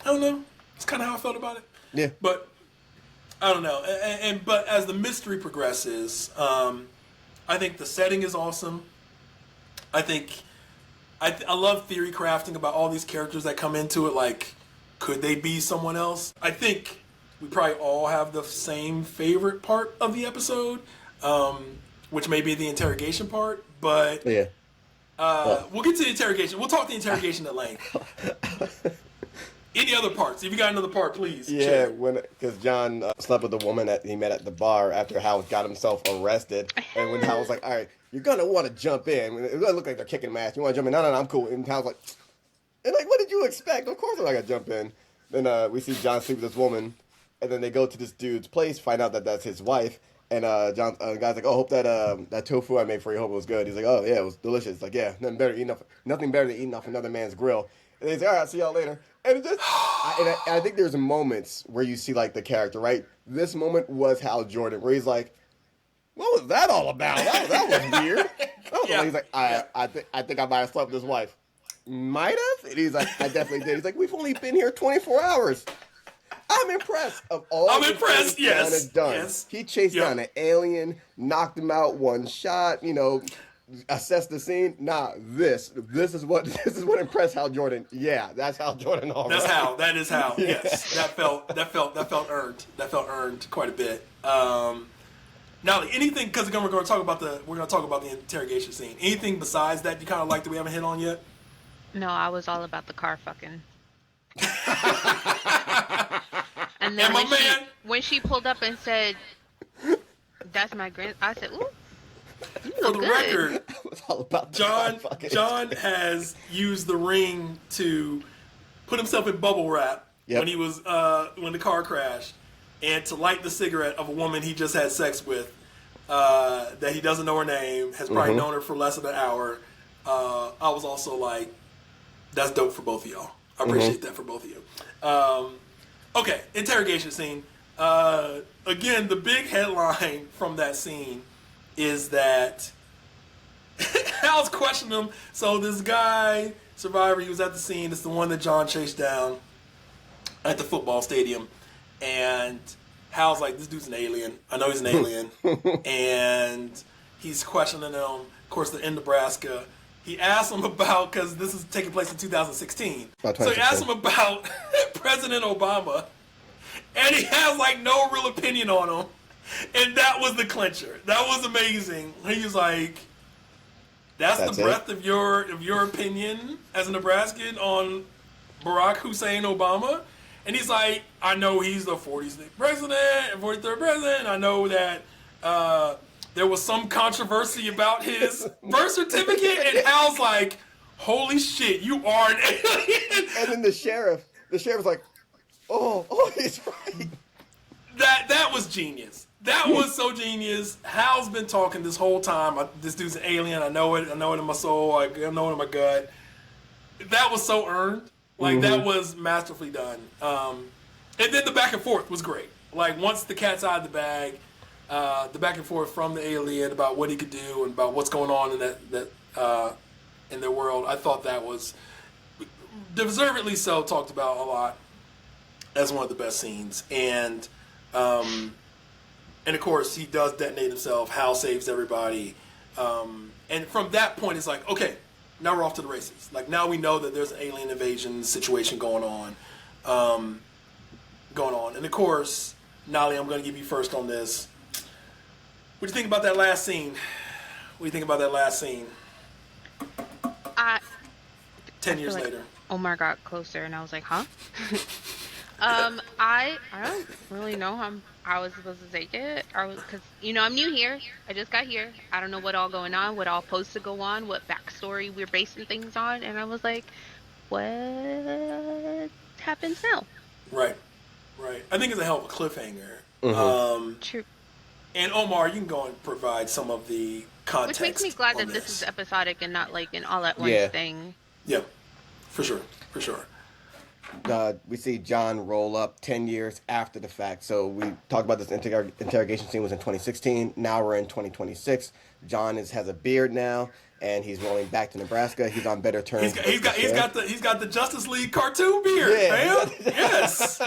I don't know. It's kind of how I felt about it. Yeah. But I don't know. But as the mystery progresses, I think the setting is awesome. I love theory crafting about all these characters that come into it. Like, could they be someone else? I think we probably all have the same favorite part of the episode, which may be the interrogation part. But Yeah. we'll get to the interrogation. We'll talk the interrogation at length. Any other parts? If you got another part, please. Yeah, because John slept with the woman that he met at the bar after Hal got himself arrested, and when Hal was like, "All right, you're gonna want to jump in. It doesn't look like they're kicking my ass. You want to jump in? No, I'm cool." And Hal's like, what did you expect? Of course I'm not gonna jump in." Then we see John sleep with this woman, and then they go to this dude's place, find out that that's his wife, and John, the guy's like, "Oh, hope that tofu I made for you, hope it was good." He's like, "Oh yeah, it was delicious." Like, yeah, nothing better than eating off another man's grill. And he's like, "All right, see y'all later." And it just, I think there's moments where you see like the character, right? This moment was Hal Jordan, where he's like, "What was that all about? That was weird." He's like, I think I might have slept with his wife. Might have? And he's like, "I definitely did." He's like, "We've only been here 24 hours. I'm impressed of all I'm the impressed, things John has done. yes. He chased down an alien, knocked him out one shot, assess the scene. Nah, this is what impressed Hal Jordan. Yeah, that's Hal Jordan. All That's right. Hal. That is Hal. Yes, that felt earned. That felt earned quite a bit. Now, anything, because we're going to talk about the interrogation scene. Anything besides that you kind of like that we haven't hit on yet? No, I was all about the car fucking. And then when she pulled up and said, "That's my grand," I said, "Ooh, you For look the good." record, It's all about the John has used the ring to put himself in bubble wrap when he was when the car crashed, and to light the cigarette of a woman he just had sex with, that he doesn't know her name, has probably known her for less than an hour. I was also like, that's dope for both of y'all. I appreciate that for both of you. Okay, interrogation scene. Again, the big headline from that scene is that Hal's questioning him. So this guy, survivor, he was at the scene. It's the one that John chased down at the football stadium. And Hal's like, "This dude's an alien. I know he's an alien." And he's questioning him. Of course, they're in Nebraska. He asked him about, because this is taking place in 2016. So he asked him about President Obama. And he has like no real opinion on him. And that was the clincher. That was amazing. He was like, that's the breadth of your opinion as a Nebraskan on Barack Hussein Obama. And he's like, "I know he's the 46th president and 43rd president. I know that there was some controversy about his birth certificate." And Hal's like, "Holy shit, you are an alien." And then the sheriff's like, oh, he's right. That was genius. That was so genius. Hal's been talking this whole time. This dude's an alien. I know it. I know it in my soul. I know it in my gut. That was so earned. Like, that was masterfully done. And then the back and forth was great. Like, once the cat's out of the bag, the back and forth from the alien about what he could do and about what's going on in in their world, I thought that was deservedly so talked about a lot as one of the best scenes. And of course, he does detonate himself. Hal saves everybody. And from that point, it's like, okay, now we're off to the races. Like, now we know that there's an alien invasion situation going on. And of course, Nolly, I'm going to give you first on this. What do you think about that last scene? 10 years later. Omar got closer, and I was like, "Huh?" I don't really know how I was supposed to take it. Because I'm new here. I just got here. I don't know what all going on, what all supposed to go on, what backstory we're basing things on, and I was like, "What happens now?" Right. I think it's a hell of a cliffhanger. True. And Omar, you can go and provide some of the Which makes me context glad on that this is this. episodic and not like an all at once Yeah. thing. Yeah, for sure, for sure. We see John roll up 10 years after the fact. So we talked about this interrogation scene was in 2016. Now we're in 2026. John has a beard now, and he's rolling back to Nebraska. He's on better terms with the sheriff. He's got the Justice League cartoon beard, Yeah, fam. Yes.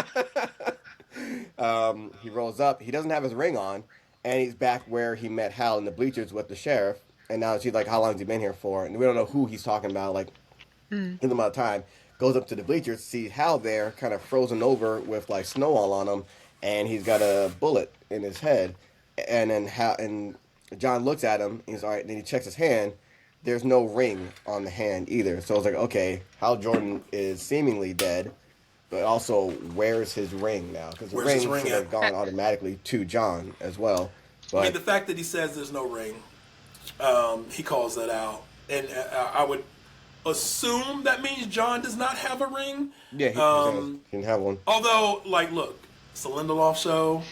He rolls up. He doesn't have his ring on, and he's back where he met Hal in the bleachers with the sheriff. And now she's like, "How long has he been here for?" And we don't know who he's talking about. Like, in the amount of time, goes up to the bleachers, sees Hal there, kind of frozen over with like snow all on him, and he's got a bullet in his head. And then John looks at him. He's all right. Then he checks his hand. There's no ring on the hand either. So it's like, okay, Hal Jordan is seemingly dead, but also where's his ring now? Because the ring should have gone automatically to John as well. But I mean, the fact that he says there's no ring, he calls that out, and I would assume that means John does not have a ring. Yeah, he didn't have one. Although, like, look, it's a Lindelof show.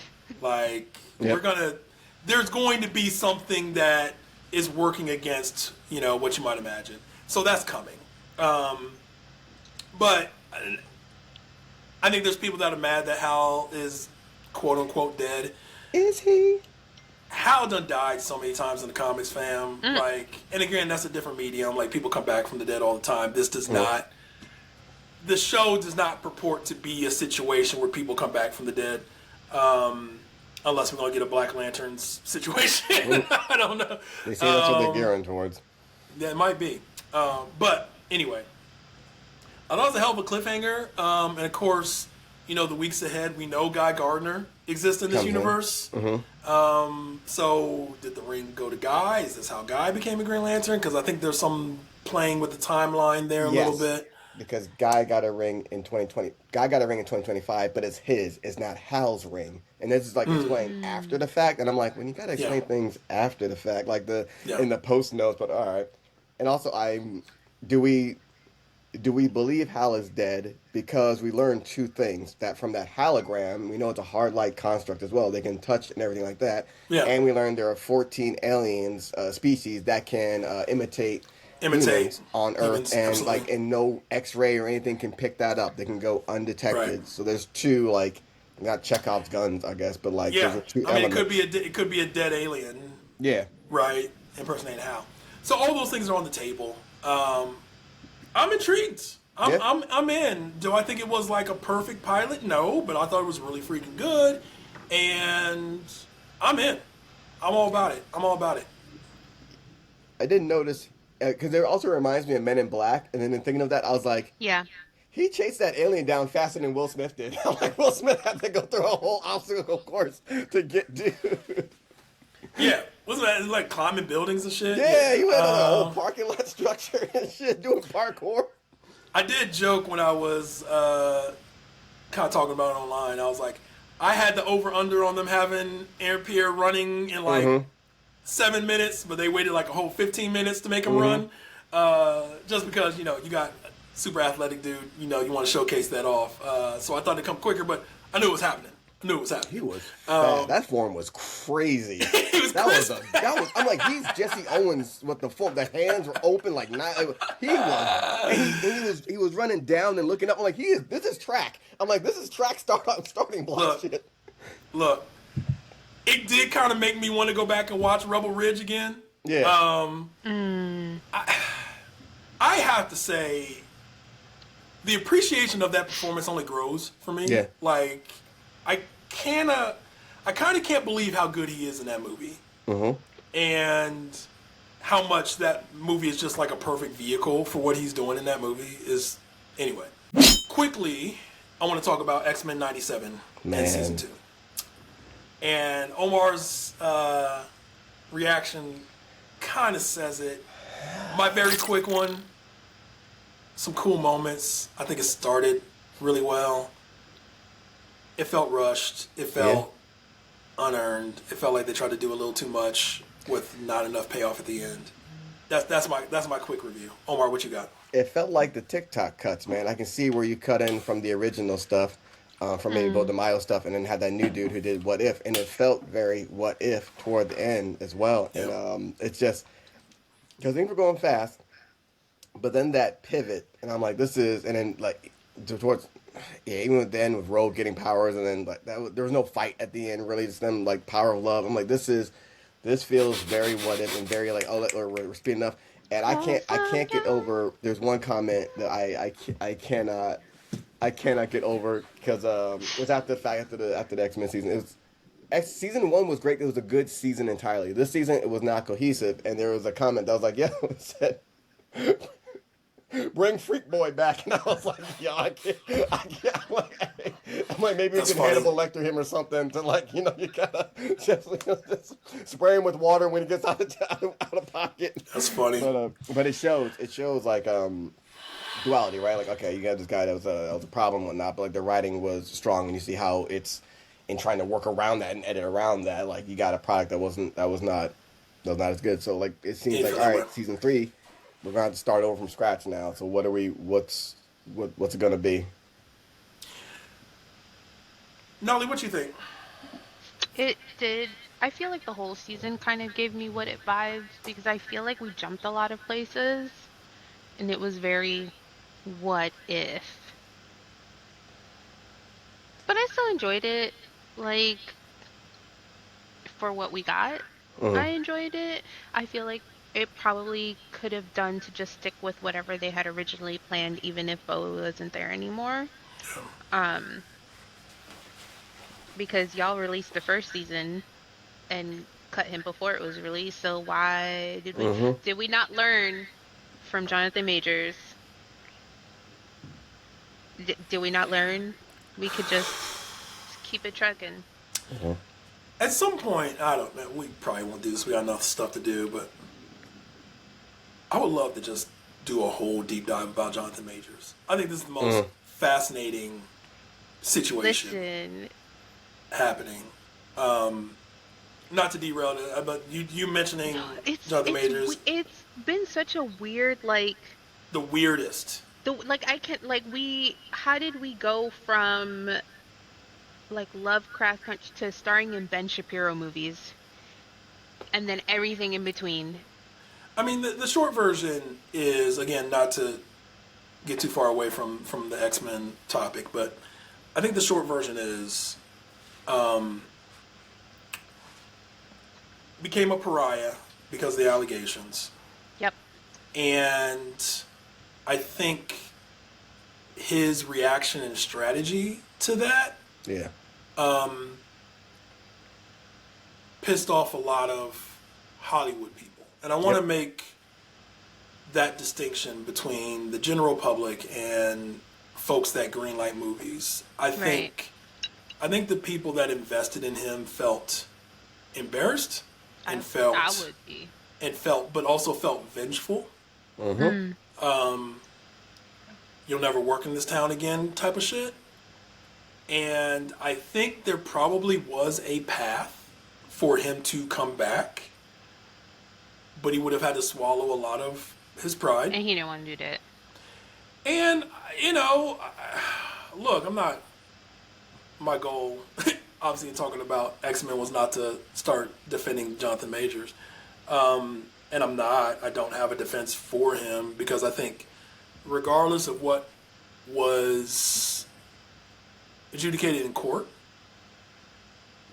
Like, there's going to be something that is working against, what you might imagine. So that's coming. But I think there's people that are mad that Hal is quote unquote dead. Is he? Hal done died so many times in the comics, fam. Like, and again, that's a different medium. Like, people come back from the dead all the time. This does not. The show does not purport to be a situation where people come back from the dead, unless we're gonna get a Black Lanterns situation. I don't know. They say that's what they're gearing towards. That might be. But anyway, I thought it was a hell of a cliffhanger. And of course, the weeks ahead, we know Guy Gardner exists in this universe. So did the ring go to Guy? Is this how Guy became a Green Lantern? Because I think there's some playing with the timeline there a little bit. Because Guy got a ring in 2020. Guy got a ring in 2025, but it's his. It's not Hal's ring. And this is like explained after the fact. And I'm like, when you gotta explain things after the fact, like in the post notes, but all right. And also, do we believe Hal is dead? Because we learned two things. That from that hologram, we know it's a hard light construct as well. They can touch and everything like that. Yeah. And we learned there are 14 aliens, species that can imitate humans on Earth, and absolutely. Like, and no X-ray or anything can pick that up. They can go undetected. Right. So there's two, like, not Chekhov's guns, I guess, but like, there's two I mean, elements. it could be a dead alien. Yeah. Right. Impersonating Hal. So all those things are on the table. I'm intrigued. I'm in. Do I think it was like a perfect pilot? No, but I thought it was really freaking good, and I'm in. I'm all about it. I didn't notice. Because it also reminds me of Men in Black, and then in thinking of that, I was like, yeah, he chased that alien down faster than Will Smith did. I'm like, Will Smith had to go through a whole obstacle course to get dude. Yeah, wasn't that like climbing buildings and shit? Yeah, he went on a whole parking lot structure and shit, doing parkour. I did joke when I was kind of talking about it online. I was like, I had the over-under on them having Aaron Pierre running in like 7 minutes, but they waited like a whole 15 minutes to make him run. Just because, you got a super athletic dude, you want to showcase that off. So I thought it'd come quicker, but I knew it was happening. He was bad. That form was crazy. He was crazy. I'm like, he's Jesse Owens with the form. The hands were open like he was running down and looking up. I'm like, this is track. I'm like, this is track starting block shit. Look. It did kind of make me want to go back and watch Rebel Ridge again. Yeah. I have to say, the appreciation of that performance only grows for me. Yeah. Like, I kind of can't believe how good he is in that movie. And how much that movie is just like a perfect vehicle for what he's doing in that movie is... Anyway. Quickly, I want to talk about X-Men 97 and Season 2. And Omar's reaction kind of says it. My very quick one, some cool moments. I think it started really well. It felt rushed. It felt unearned. It felt like they tried to do a little too much with not enough payoff at the end. That's my quick review. Omar, what you got? It felt like the TikTok cuts, man. I can see where you cut in from the original stuff. from maybe both the Mayo stuff, and then had that new dude who did What If, and it felt very What If toward the end as well. Yep. And it's just because things were going fast, but then that pivot, and I'm like, this is, and then like towards, yeah, even with the end with Rogue getting powers, and then like there was no fight at the end, really, just them like power of love. I'm like, this feels very What If and very like, oh, we're speeding up. And I can't get over. There's one comment that I cannot get over because it was after the fact after the X-Men season. It was season 1 was great. It was a good season entirely. This season it was not cohesive, and there was a comment that was like, "Yeah," it said, "Bring Freak Boy back," and I was like, "Yo, I can't." I'm like, maybe we That's can funny. Hannibal Lecter him or something to like, you gotta just spray him with water when he gets out of pocket. That's funny. But it shows like duality, right? Like, okay, you got this guy that was a problem and whatnot, but like the writing was strong, and you see how it's in trying to work around that and edit around that. Like, you got a product that was not as good. So like, it seems like, all right, season 3, we're gonna have to start over from scratch now. So what's it gonna be? Nolly, what you think? It did. I feel like the whole season kind of gave me What It vibes because I feel like we jumped a lot of places and it was very what if. But I still enjoyed it. Like, for what we got, I enjoyed it. I feel like it probably could have done to just stick with whatever they had originally planned, even if Bowie wasn't there anymore. Because y'all released the first season and cut him before it was released, so why did we not learn from Jonathan Majors? Did we not learn? We could just keep it trucking. At some point, I don't know, we probably won't do this, we got enough stuff to do, but I would love to just do a whole deep dive about Jonathan Majors. I think this is the most fascinating situation happening. Not to derail it, but you mentioning Jonathan Majors. It's been such a weird, like... The weirdest. How did we go from... like Lovecraft Country to starring in Ben Shapiro movies, and then everything in between. I mean, the short version is, again, not to get too far away from the X-Men topic, but I think the short version is became a pariah because of the allegations. Yep. And I think his reaction and strategy to that pissed off a lot of Hollywood people. And I want to make that distinction between the general public and folks that greenlight movies. I think the people that invested in him felt embarrassed and but also felt vengeful. You'll never work in this town again type of shit. And I think there probably was a path for him to come back, but he would have had to swallow a lot of his pride. And he didn't want to do that. And, look, my goal, obviously in talking about X-Men, was not to start defending Jonathan Majors. And I don't have a defense for him, because I think regardless of what was adjudicated in court,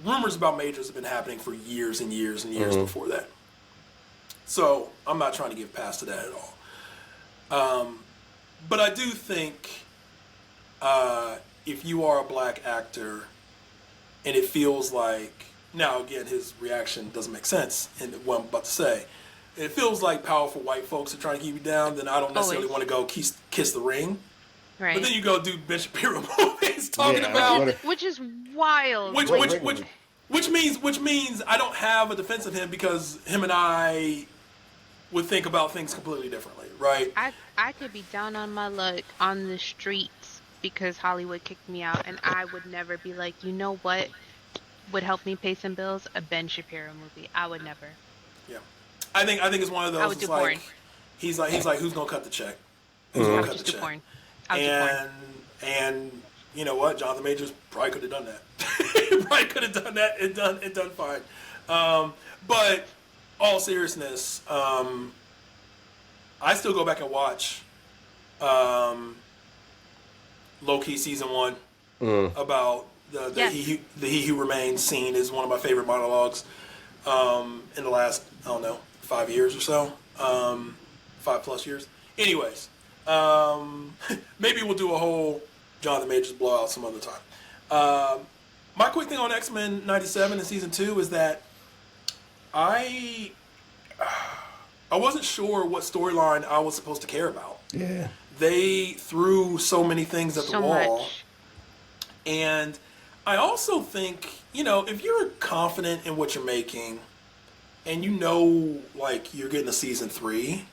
rumors about Majors have been happening for years and years and years before that. So I'm not trying to give pass to that at all. But I do think if you are a black actor and it feels like, now again, his reaction doesn't make sense in what I'm about to say. It feels like powerful white folks are trying to keep you down, then I don't necessarily want to go kiss the ring. Right. But then you go do Ben Shapiro movies talking about... Which is wild. Which means I don't have a defense of him, because him and I would think about things completely differently, right? I could be down on my luck on the streets because Hollywood kicked me out, and I would never be like, you know what would help me pay some bills? A Ben Shapiro movie. I would never. Yeah. I think it's one of those. I would do porn. He's like, who's gonna cut the check? Who's gonna cut the check? Porn. And you know what? Jonathan Majors probably could have done that. Probably could have done that and done fine. But all seriousness, I still go back and watch um, Low Key season one about Yes. the he who remains scene is one of my favorite monologues in the last, I don't know, 5 years or so, 5+ years. Anyways, maybe we'll do a whole Jonathan Majors blowout some other time. My quick thing on X-Men '97 in season two is that I I wasn't sure what storyline I was supposed to care about. Yeah. They threw so many things at the So wall, much. and I also think, if you're confident in what you're making and you know, like, you're getting a season three,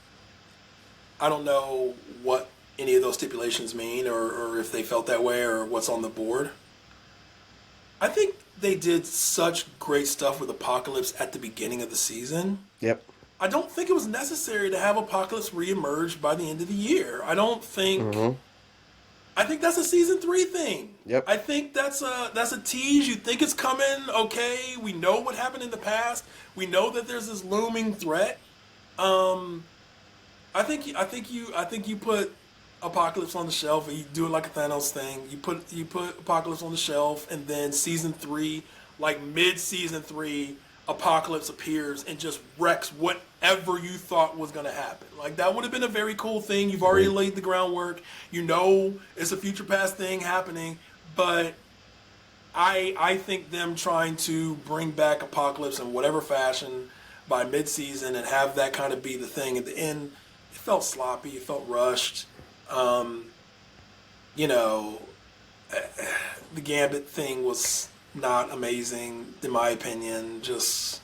I don't know what any of those stipulations mean, or if they felt that way, or what's on the board. I think they did such great stuff with Apocalypse at the beginning of the season. Yep. I don't think it was necessary to have Apocalypse reemerge by the end of the year. I think that's a season three thing. Yep. I think that's a tease. You think it's coming. Okay, we know what happened in the past. We know that there's this looming threat. I think you put Apocalypse on the shelf, and you do it like a Thanos thing. You put Apocalypse on the shelf, and then season three, like mid season three, Apocalypse appears and just wrecks whatever you thought was going to happen. Like, that would have been a very cool thing. You've already laid the groundwork. You know it's a future past thing happening, but I think them trying to bring back Apocalypse in whatever fashion by mid-season and have that kind of be the thing at the end, it felt sloppy. It felt rushed. Um, you know, the Gambit thing was not amazing in my opinion. Just,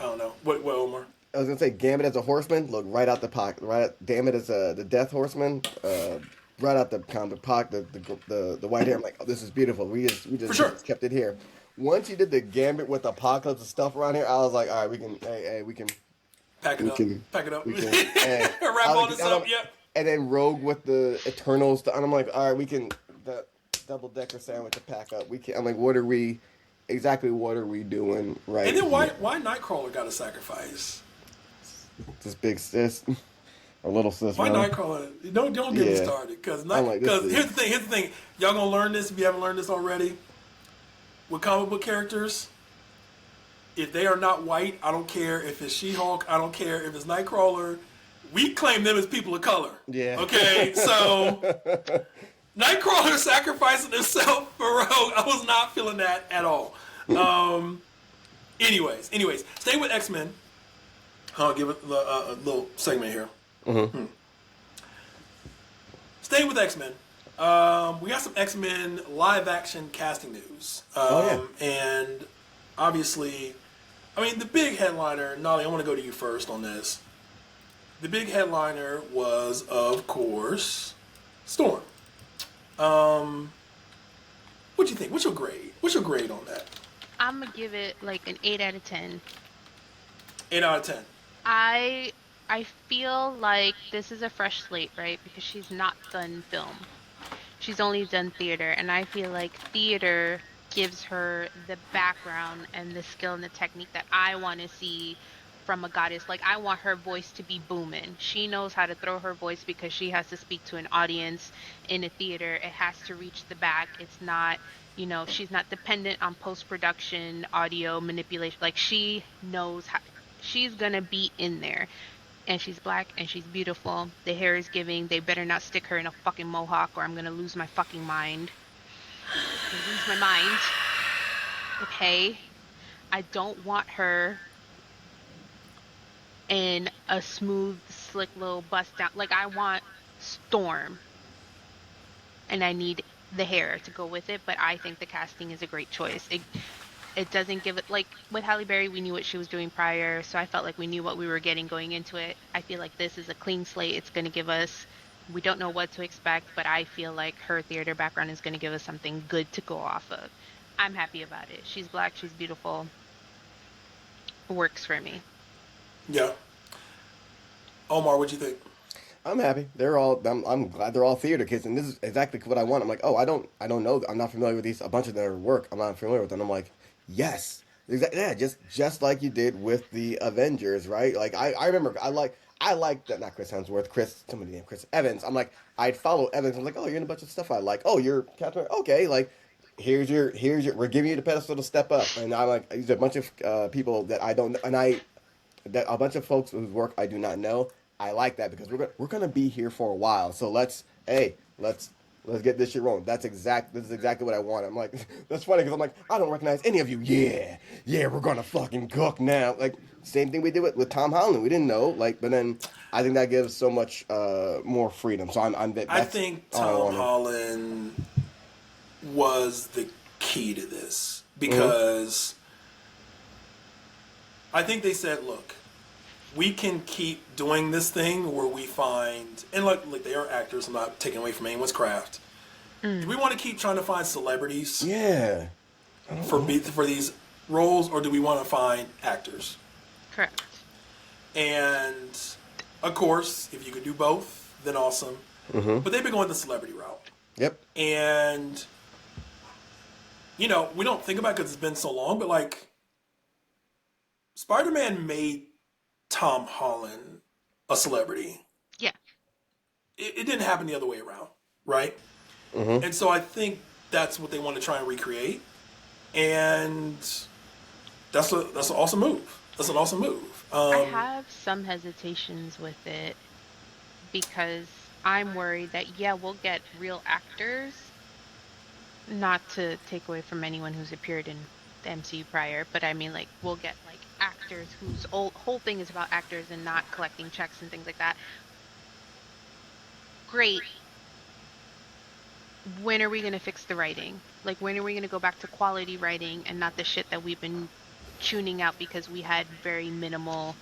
I don't know. What Omar? I was gonna say Gambit as a horseman, look right out the pocket. Gambit as the Death Horseman, right out the comic pocket. The white hair. I'm like, oh, this is beautiful. For sure. Kept it here. Once you did the Gambit with Apocalypse and stuff around here, I was like, all right, we can, hey, we can, Pack it we up. can, Pack it up. we can, hey, Wrap all this up. Yep. and then Rogue with the Eternals, and I'm like, all right, we can the double decker sandwich to pack up. We can. I'm like, what are we doing right? And then here? why Nightcrawler got a sacrifice? This big sis, or little sis? Why rather. Nightcrawler? Don't get me Yeah. started, because I'm like, this is- here's the thing. Y'all gonna learn this if you haven't learned this already. With comic book characters, if they are not white, I don't care if it's She-Hulk. I don't care if it's Nightcrawler. We claim them as people of color. Yeah. Okay, so Nightcrawler sacrificing himself for Rogue, I was not feeling that at all. Anyways, staying with X-Men. I'll give it a little segment here. Staying with X-Men. We got some X-Men live-action casting news. And obviously, I mean, the big headliner, Nolly, I want to go to you first on this. The big headliner was, of course, Storm. What do you think? What's your grade? What's your grade on that? I'm gonna give it like an 8 out of 10. 8 out of 10. I feel like this is a fresh slate, right? Because she's not done film. She's only done theater, and I feel like theater gives her the background and the skill and the technique that I want to see from a goddess. Like, I want her voice to be booming. She knows how to throw her voice because she has to speak to an audience in a theater. It has to reach the back. It's not, she's not dependent on post-production, audio manipulation. Like, she knows how, she's gonna be in there. And she's black and she's beautiful. The hair is giving. They better not stick her in a fucking mohawk or I'm gonna lose my fucking mind. Lose my mind. Okay? I don't want her in a smooth, slick little bust down. Like, I want Storm. And I need the hair to go with it, but I think the casting is a great choice. It doesn't give it, like with Halle Berry, we knew what she was doing prior, so I felt like we knew what we were getting going into it. I feel like this is a clean slate. It's going to give us, we don't know what to expect, but I feel like her theater background is going to give us something good to go off of. I'm happy about it. She's black, she's beautiful. Works for me. Yeah. Omar, what'd you think? I'm happy. They're all. I'm glad they're all theater kids, and this is exactly what I want. I'm like, oh, I don't know. I'm not familiar with these. A bunch of their work. I'm not familiar with them. I'm like, yes, exactly. Yeah, just like you did with the Avengers, right? Like I remember. I like that. Not Chris Hemsworth. Somebody named Chris Evans. I'm like, I'd follow Evans. I'm like, oh, you're in a bunch of stuff I like. Oh, you're Captain. Okay, like. Here's your. We're giving you the pedestal to step up, and I'm like, these are a bunch of people that I don't, and I that a bunch of folks whose work I do not know. I like that because we're gonna be here for a while. So let's get this shit rolling. This is exactly what I want. I'm like that's funny because I'm like I don't recognize any of you. Yeah, we're gonna fucking cook now. Like same thing we did with Tom Holland. We didn't know but then I think that gives so much more freedom. So I think Tom Holland was the key to this because I think they said, look, we can keep doing this thing where we find, and like they are actors, I'm not taking away from anyone's craft. Do we want to keep trying to find celebrities for these roles, or do we want to find actors? Correct. And of course, if you could do both, then awesome. But they've been going the celebrity route. Yep. And we don't think about it because it's been so long, but like Spider-Man made Tom Holland a celebrity. Yeah. It didn't happen the other way around, right? And so I think that's what they want to try and recreate, and that's an awesome move. That's an awesome move. I have some hesitations with it because I'm worried that we'll get real actors. Not to take away from anyone who's appeared in the MCU prior, but I mean, like, we'll get like actors whose whole thing is about actors and not collecting checks and things like that. Great. When are we going to fix the writing? Like, when are we going to go back to quality writing and not the shit that we've been tuning out because we had very minimal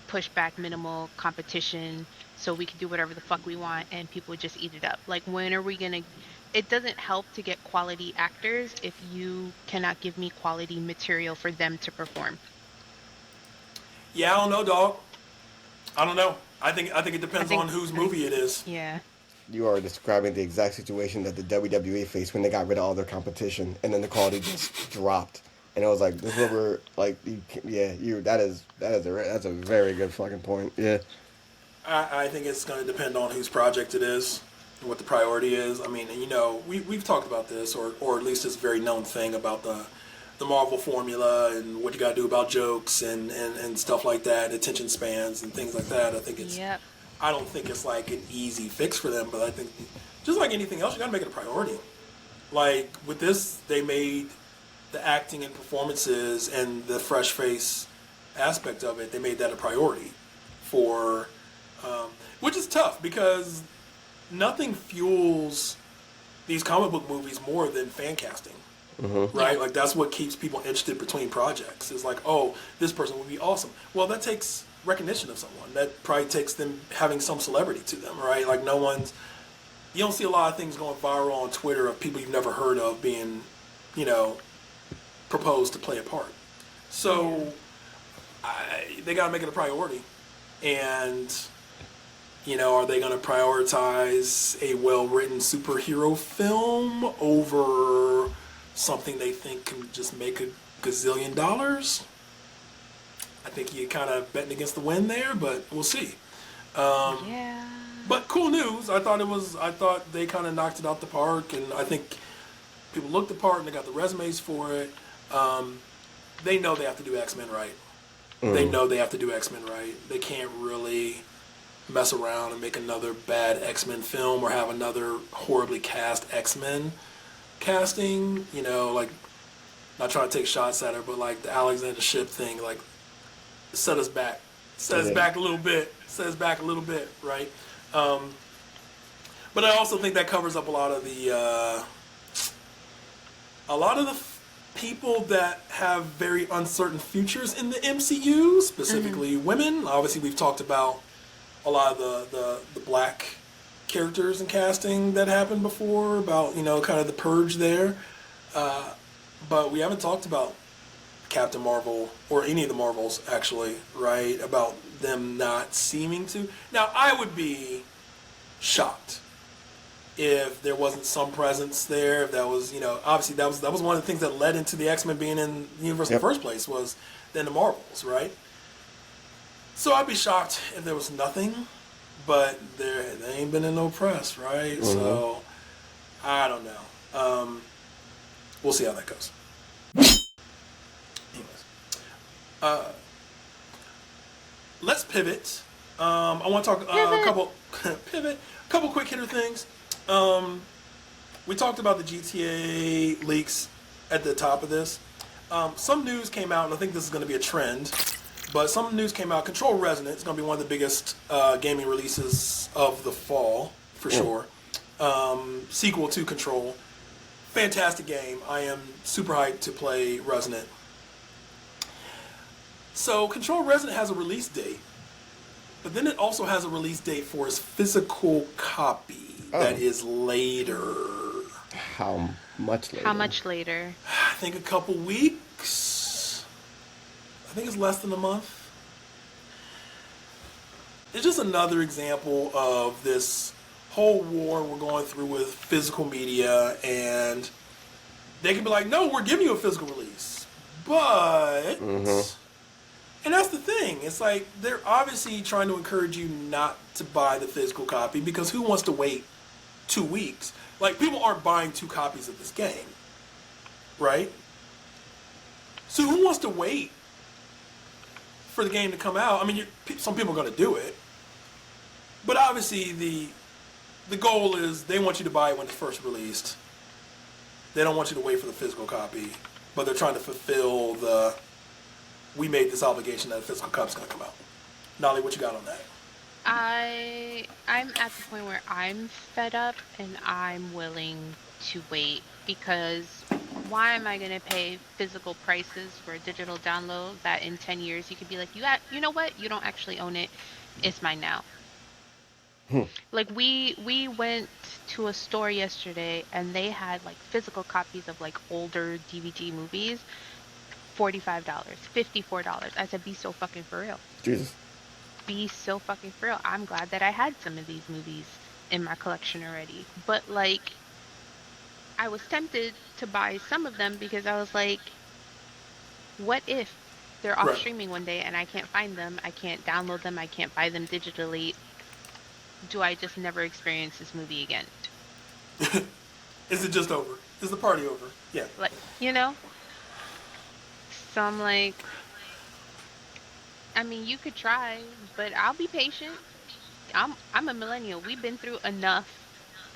pushback, minimal competition, so we could do whatever the fuck we want and people would just eat it up? Like, when are we going to... It doesn't help to get quality actors if you cannot give me quality material for them to perform. Yeah, I don't know, dog. I don't know. I think it depends on whose movie it is. Yeah. You are describing the exact situation that the WWE faced when they got rid of all their competition, and then the quality just dropped. And it was like, this is what we're like. That's a very good fucking point. Yeah. I think it's going to depend on whose project it is, what the priority is. I mean, we've talked about this, or at least this very known thing about the Marvel formula and what you got to do about jokes and stuff like that, attention spans and things like that. I think it's. Yep. I don't think it's like an easy fix for them, but I think just like anything else, you got to make it a priority. Like with this, they made the acting and performances and the fresh face aspect of it. They made that a priority for, which is tough because nothing fuels these comic book movies more than fan casting. Right? Like that's what keeps people interested between projects. It's like, oh, this person would be awesome. Well, that takes recognition of someone. That probably takes them having some celebrity to them, right? Like you don't see a lot of things going viral on Twitter of people you've never heard of being, proposed to play a part. So they got to make it a priority. And, are they going to prioritize a well-written superhero film over something they think can just make a gazillion dollars? I think you're kind of betting against the wind there, but we'll see. Yeah. But cool news. I thought they kind of knocked it out the park, and I think people looked the part and they got the resumes for it. They know they have to do X-Men right. They know they have to do X-Men right. They can't really mess around and make another bad X-Men film or have another horribly cast X-Men casting. Like, not trying to take shots at her, but like the Alexander Shipp thing, like, set us back a little bit, right? But I also think that covers up a lot of the people that have very uncertain futures in the MCU, specifically women. Obviously, we've talked about a lot of the black characters and casting that happened before, about kind of the purge there, but we haven't talked about Captain Marvel or any of the Marvels, actually, right? About them not seeming to. Now, I would be shocked if there wasn't some presence there. If that was, obviously that was one of the things that led into the X-Men being in the universe in the first place, was then the Marvels, right? So I'd be shocked if there was nothing, but they ain't been in no press, right? Mm-hmm. So I don't know. We'll see how that goes. Anyways, let's pivot. I want to talk a couple quick hitter things. We talked about the GTA leaks at the top of this. Some news came out, and I think this is going to be a trend, but some news came out. Control Resonant is going to be one of the biggest gaming releases of the fall, for sure. Sequel to Control. Fantastic game. I am super hyped to play Resonant. So Control Resonant has a release date, but then it also has a release date for its physical copy that is later. How much later? How much later? I think a couple weeks. I think it's less than a month. It's just another example of this whole war we're going through with physical media, and they can be like, no, we're giving you a physical release. But... And that's the thing. It's like they're obviously trying to encourage you not to buy the physical copy, because who wants to wait 2 weeks? Like, people aren't buying 2 copies of this game, right? So who wants to wait for the game to come out? I mean, some people are going to do it, but obviously the goal is they want you to buy it when it's first released. They don't want you to wait for the physical copy, but they're trying to fulfill we made this obligation that a physical copy's going to come out. Nolly, what you got on that? I'm at the point where I'm fed up and I'm willing to wait, because why am I going to pay physical prices for a digital download that in 10 years you could be like, you know what? You don't actually own it. It's mine now. Like we went to a store yesterday and they had like physical copies of like older DVD movies. $45, $54. I said, be so fucking for real. Jesus. Be so fucking for real. I'm glad that I had some of these movies in my collection already. But like, I was tempted to buy some of them because I was like, what if they're off streaming one day and I can't find them, I can't download them, I can't buy them digitally? Do I just never experience this movie again? Is it just over? Is the party over? Yeah. Like, So I'm like, I mean, you could try, but I'll be patient. I'm a millennial. We've been through enough.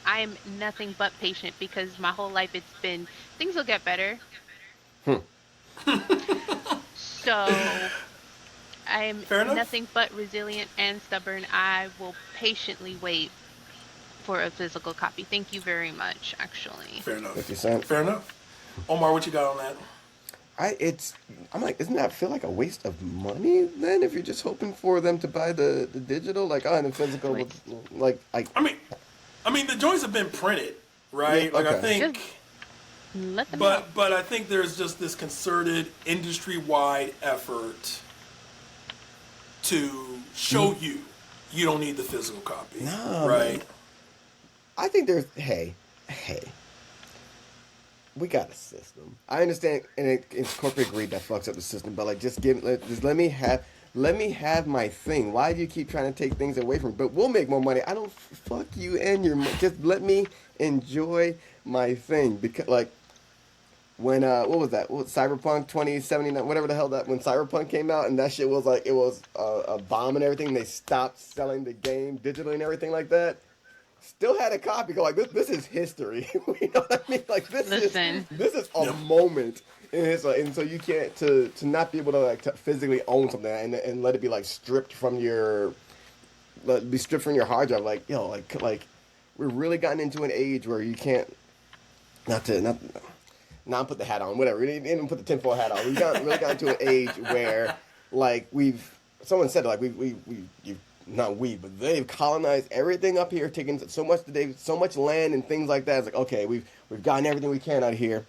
I'm nothing but patient, because my whole life it's been, things will get better. So I'm nothing but resilient and stubborn. I will patiently wait for a physical copy. Thank you very much, actually. Fair enough. 50 cents. Fair enough. Omar, what you got on that? I'm like, doesn't that feel like a waste of money then, if you're just hoping for them to buy the digital? Like, and the physical, I mean, the joints have been printed, right? Yeah, okay. Like, I think, just let them know. But I think there's just this concerted industry-wide effort to show you don't need the physical copy, right? Man. I think there's hey. We got a system. I understand, and it's corporate greed that fucks up the system. But like, just let me have my thing. Why do you keep trying to take things away from me? But we'll make more money. I don't fuck you and your money. Just let me enjoy my thing. Because like, when what was that? Cyberpunk 2079, whatever the hell that, when Cyberpunk came out and that shit was like, it was a bomb and everything. They stopped selling the game digitally and everything like that. Still had a copy. Go like, this is history. You know what I mean? Like, this is a moment in history, and so you can't to not be able to like to physically own something and let it be like stripped from your hard drive. Like, like we're really gotten into an age where you can't not put the hat on, whatever. You didn't even put the tinfoil hat on. We've really gotten to an age where like someone said like not we, but they've colonized everything up here, taking so much land and things like that. It's like, okay, we've gotten everything we can out here.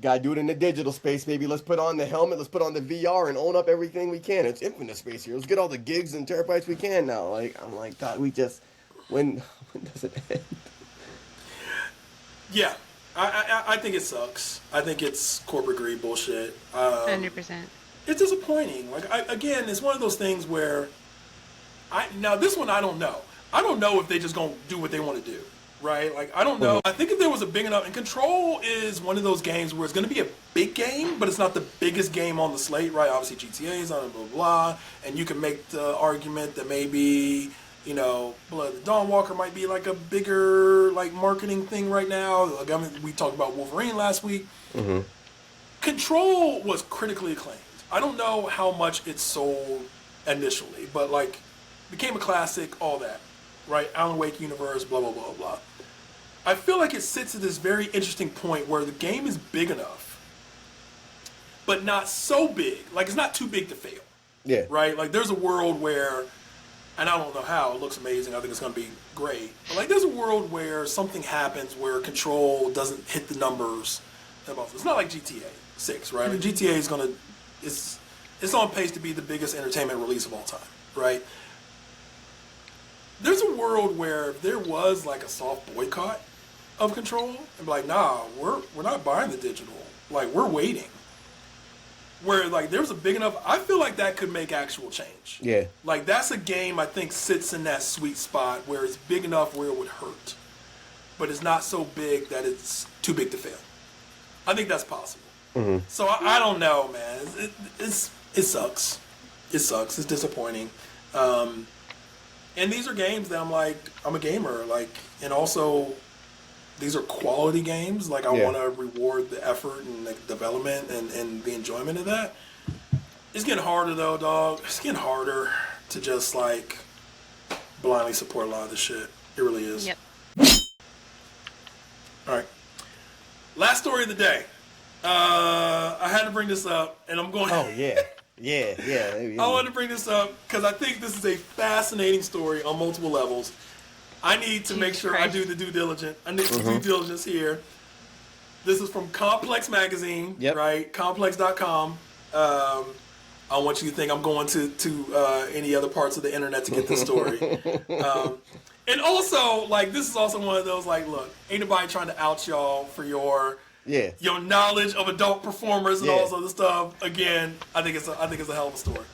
Gotta do it in the digital space, baby. Let's put on the helmet, let's put on the VR and own up everything we can. It's infinite space here. Let's get all the gigs and terabytes we can now. Like, I'm like, God, we just when when does it end? Yeah, I think it sucks. I think it's corporate greed bullshit. 100%. It's disappointing. Like again, it's one of those things where now this one I don't know. I don't know if they just gonna do what they want to do, right? Like I don't know. I think if there was a big enough, and Control is one of those games where it's gonna be a big game, but it's not the biggest game on the slate, right? Obviously GTA is on it, blah blah blah, and you can make the argument that maybe Blood of the Dawnwalker might be like a bigger like marketing thing right now. Like I mean, we talked about Wolverine last week. Control was critically acclaimed. I don't know how much it sold initially, but like became a classic, all that, right? Alan Wake universe, blah blah blah blah. I feel like it sits at this very interesting point where the game is big enough, but not so big. Like it's not too big to fail. Yeah. Right? Like there's a world where, and I don't know how, it looks amazing, I think it's going to be great. But like there's a world where something happens where Control doesn't hit the numbers. It's not like GTA 6, right? Like GTA is going to, it's on pace to be the biggest entertainment release of all time, right? There's a world where if there was like a soft boycott of Control, and be like, nah, we're not buying the digital. Like we're waiting. Where like there's a big enough, I feel like that could make actual change. Yeah. Like that's a game I think sits in that sweet spot where it's big enough where it would hurt, but it's not so big that it's too big to fail. I think that's possible. So I don't know, man. It sucks. It sucks. It's disappointing. And these are games that I'm a gamer, like, and also these are quality games. Like I want to reward the effort and the development and the enjoyment of that. It's getting harder though, dog. It's getting harder to just like blindly support a lot of this shit. It really is. Yep. All right. Last story of the day. I had to bring this up, and I'm going. Oh yeah. I wanted to bring this up because I think this is a fascinating story on multiple levels. I need to make sure I do the due diligence. I need the due diligence here. This is from Complex Magazine, right? Complex.com. I want you to think I'm going to any other parts of the internet to get this story. And also, like, this is also one of those, like, look, ain't nobody trying to out y'all for your knowledge of adult performers and all this other stuff. Again, I think it's a hell of a story.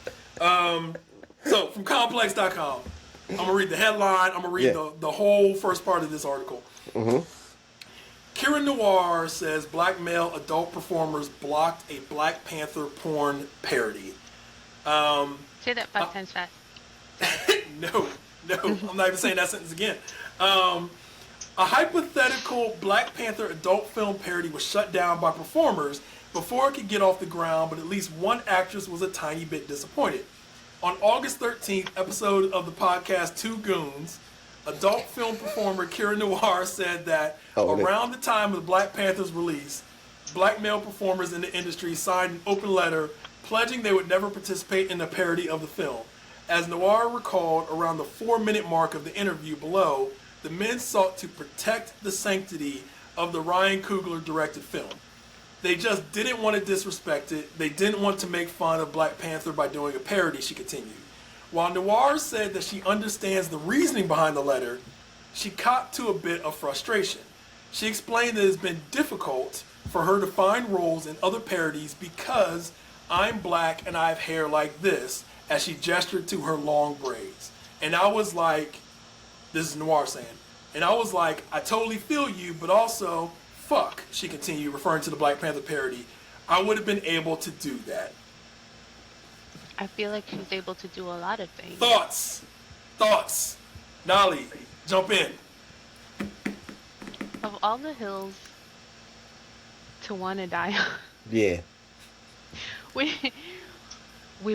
So from Complex.com, I'm gonna read the headline. I'm gonna read the whole first part of this article. Kira Noir says black male adult performers blocked a Black Panther porn parody. Say that 5 times fast. No, I'm not even saying that sentence again. A hypothetical Black Panther adult film parody was shut down by performers before it could get off the ground, but at least one actress was a tiny bit disappointed. On August 13th episode of the podcast Two Goons, adult film performer Kira Noir said that around the time of the Black Panther's release, black male performers in the industry signed an open letter pledging they would never participate in a parody of the film. As Noir recalled, around the 4-minute mark of the interview below, the men sought to protect the sanctity of the Ryan Coogler directed film. They just didn't want to disrespect it. They didn't want to make fun of Black Panther by doing a parody, she continued. While Noir said that she understands the reasoning behind the letter, she copped to a bit of frustration. She explained that it's been difficult for her to find roles in other parodies because I'm black and I have hair like this, as she gestured to her long braids. And I was like, this is Noir saying, and I was like, I totally feel you, but also, fuck, she continued, referring to the Black Panther parody. I would have been able to do that. I feel like she's able to do a lot of things. Thoughts. Nolly, jump in. Of all the hills to want to die on. Yeah. We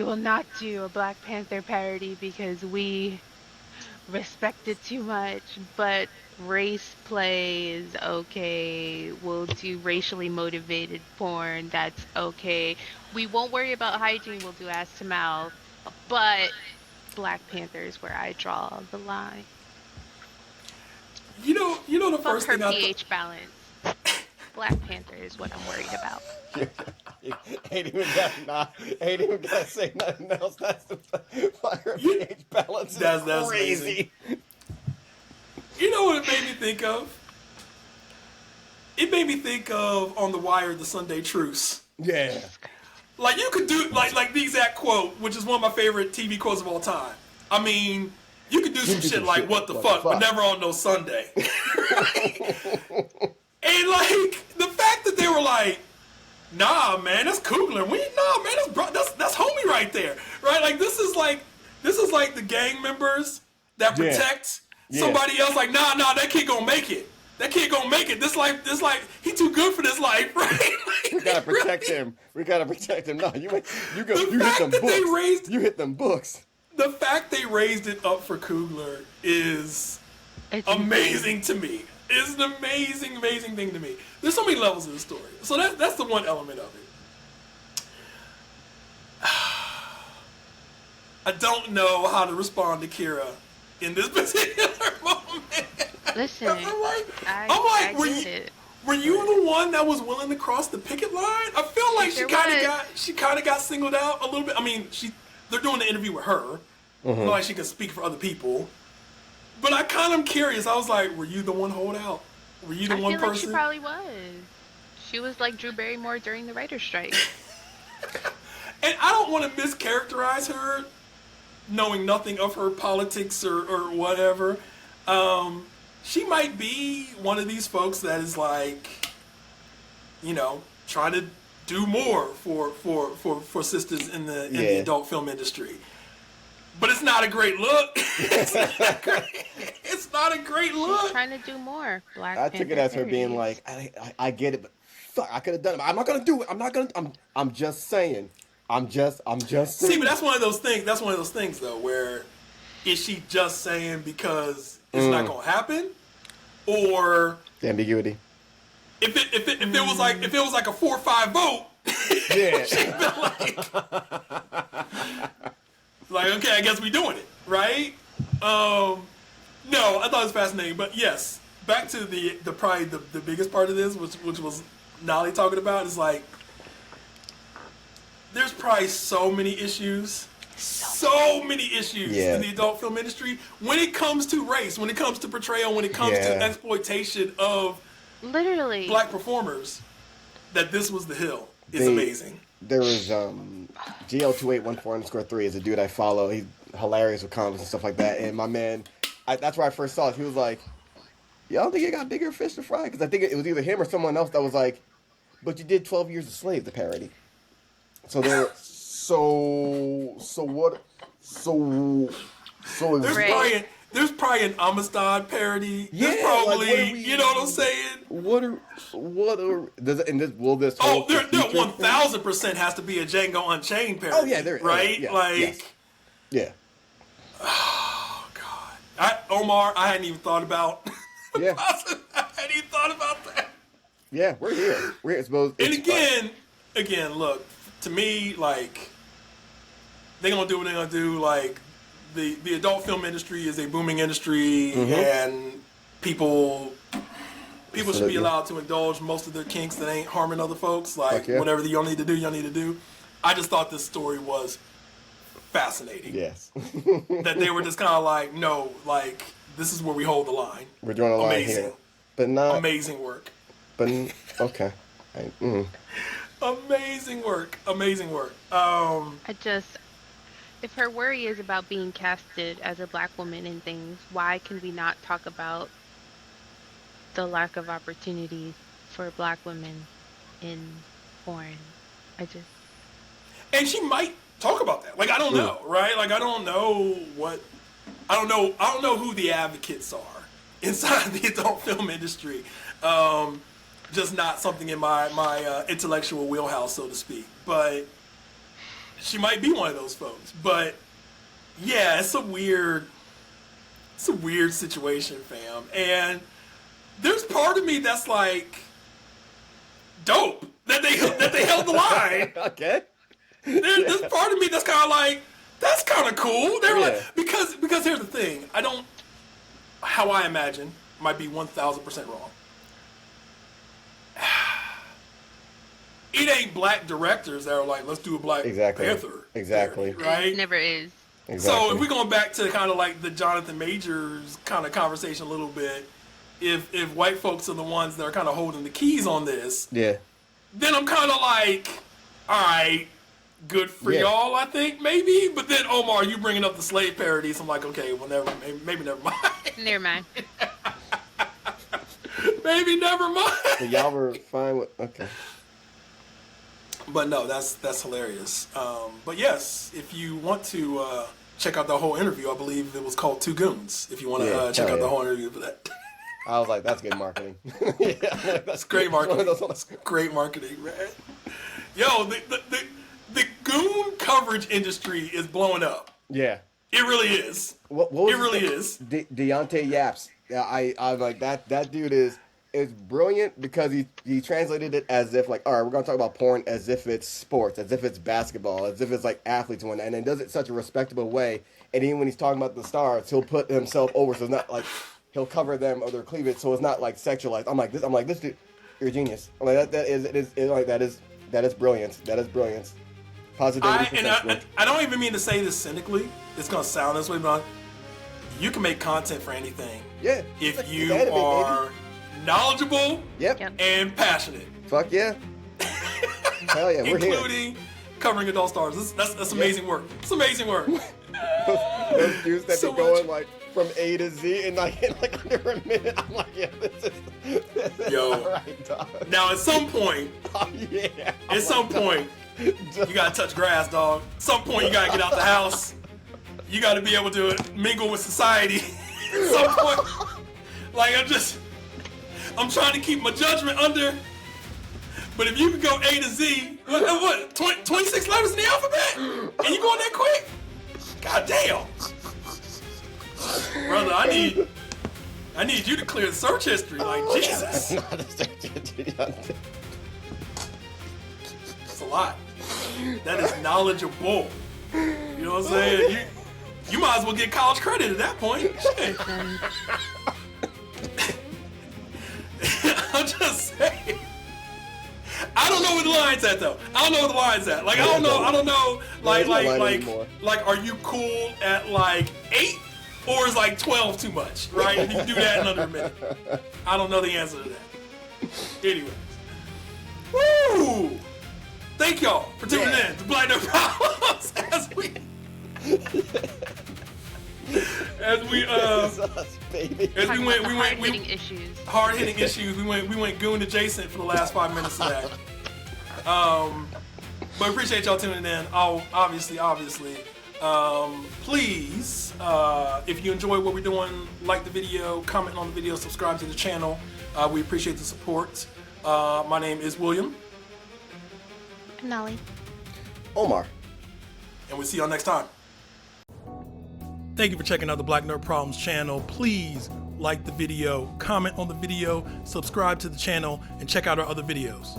will not do a Black Panther parody because we respect it too much, but race play is okay. We'll do racially motivated porn, that's okay. We won't worry about hygiene, we'll do ass to mouth, but Black Panther is where I draw the line. You know the Fuck first her thing I pH balance. Black Panther is what I'm worried about. Ain't even gotta say nothing else. That's the fire You- pH balance is That's crazy. amazing. You know what it made me think of? It made me think of On the Wire, the Sunday Truce. Yeah. Like you could do like the exact quote, which is one of my favorite TV quotes of all time. I mean, you could do some shit like "What the fuck," but never on no Sunday. And like the fact that they were like, "Nah, man, that's Coogler. Nah, man, that's homie right there, right?" Like this is like the gang members that protect somebody else. Like, nah, that kid gonna make it. That kid gonna make it. This life, he too good for this life, right? Like, We gotta protect him. We gotta protect him. No, you hit them that they books. You hit them books. The fact they raised it up for Coogler is amazing to me. It's an amazing, amazing thing to me. There's so many levels of the story. So that's the one element of it. I don't know how to respond to Kira in this particular moment. Listen, I'm like, I were you the one that was willing to cross the picket line? I feel like she kind of got singled out a little bit. I mean, they're doing the interview with her, like she can speak for other people. But I kind of am curious. I was like, were you the one holdout? Were you the one I feel person? like she probably was. She was like Drew Barrymore during the writer's strike. And I don't want to mischaracterize her, knowing nothing of her politics or whatever. She might be one of these folks that is like, trying to do more for sisters in the adult film industry. But it's not a great look. It's not a great look. She's trying to do more. I took it as her being like, I get it, but fuck, I could have done it. I'm not gonna do it. I'm just saying. I'm just saying. See, but that's one of those things. That's one of those things, though, where is she just saying because it's not gonna happen, or the ambiguity. If it was like a 4-5 vote, Yeah. she'd be like, okay, I guess we doing it, right? No, I thought it was fascinating, but yes, back to probably the biggest part of this, which was Nolly talking about, is like, there's probably so many issues in the adult film industry when it comes to race, when it comes to portrayal, when it comes to exploitation of literally black performers, that this was the hill is amazing. There was GL2814_3 is a dude I follow. He's hilarious with comics and stuff like that. And my man, that's where I first saw it. He was like, "Yeah, I don't think you got bigger fish to fry," because I think it was either him or someone else that was like, "But you did 12 Years a Slave," the parody. So there, There's probably an Amistad parody. Yeah, There's probably, like, you know what I'm saying? Will this? There 1000% has to be a Django Unchained parody. Oh yeah, there, right? Yeah. Oh God, Omar, I hadn't even thought about. Yeah. I hadn't even thought about that. Yeah, we're here. Again, look, to me, like, they're gonna do what they're gonna do. Like, the adult film industry is a booming industry, and people should be allowed to indulge most of their kinks that ain't harming other folks. Like, whatever y'all need to do, y'all need to do. I just thought this story was fascinating. Yes. That they were just kind of like, no, like, this is where we hold the line. We're drawing a line here, but not amazing work. But okay. Amazing work. If her worry is about being casted as a black woman in things, why can we not talk about the lack of opportunities for black women in porn? And she might talk about that. Like, I don't know, right? Like, I don't know who the advocates are inside the adult film industry. Just not something in my intellectual wheelhouse, so to speak. But she might be one of those folks. But yeah, it's a weird situation, fam. And there's part of me that's like, dope that they held the line. Okay. There's part of me that's kind of like, that's kind of cool. They're like, because here's the thing. How I imagine, might be 1000% wrong. it ain't black directors that are like, let's do a Black Panther. Exactly. Parody, right? It never is. Exactly. So if we're going back to kind of like the Jonathan Majors kind of conversation a little bit, if white folks are the ones that are kind of holding the keys on this, yeah, then I'm kind of like, all right, good for y'all, I think, maybe. But then, Omar, you bringing up the slave parodies, I'm like, okay, well, maybe never mind. Never mind. Maybe never mind. So y'all were fine with But no, that's hilarious. But yes, if you want to check out the whole interview, I believe it was called Two Goons. If you want to check out the whole interview for that. I was like, that's good marketing. That's great marketing. That's great marketing, man. Yo, the goon coverage industry is blowing up. Yeah. It really is. What was it really is. Deontay Yaps. Yeah, I was like, that dude is brilliant because he translated it as if like, all right, we're gonna talk about porn as if it's sports, as if it's basketball, as if it's like athletes and whatnot, and then does it in such a respectable way. And even when he's talking about the stars, he'll put himself over, so it's not like he'll cover them or their cleavage, so it's not like sexualized. I'm like this dude, you're a genius. I'm like that is brilliant. That is brilliant. Positivity. I don't even mean to say this cynically. It's gonna sound this way, but you can make content for anything. Yeah. If you are knowledgeable and passionate. Fuck yeah. Hell yeah, we're including here. Covering adult stars. That's amazing work. It's amazing work. Those dudes that be going like from A to Z in like under a minute. I'm like, yeah, this is yo. All right, dog. Now at some point, at some point, you gotta touch grass, dog. At some point, you gotta get out the house. You gotta be able to mingle with society. At some point, like I'm trying to keep my judgment under. But if you could go A to Z, what 26 letters in the alphabet, and you going that quick? God damn, brother, I need you to clear the search history, like Jesus. That's a lot. That is knowledgeable. You know what I'm saying? You might as well get college credit at that point. Shit. I'm just saying. I don't know where the line's at though. I don't know where the line's at. Like I don't know. Like are you cool at like 8 or is like 12 too much? Right? And you can do that in under a minute. I don't know the answer to that. Anyways. Woo! Thank y'all for tuning in to Black Nerd Problems hard hitting issues. We went goon adjacent for the last 5 minutes of that. But appreciate y'all tuning in. Obviously. Please, if you enjoy what we're doing, like the video, comment on the video, subscribe to the channel. We appreciate the support. My name is William. Nelly. Omar. And we'll see y'all next time. Thank you for checking out the Black Nerd Problems channel. Please like the video, comment on the video, subscribe to the channel, and check out our other videos.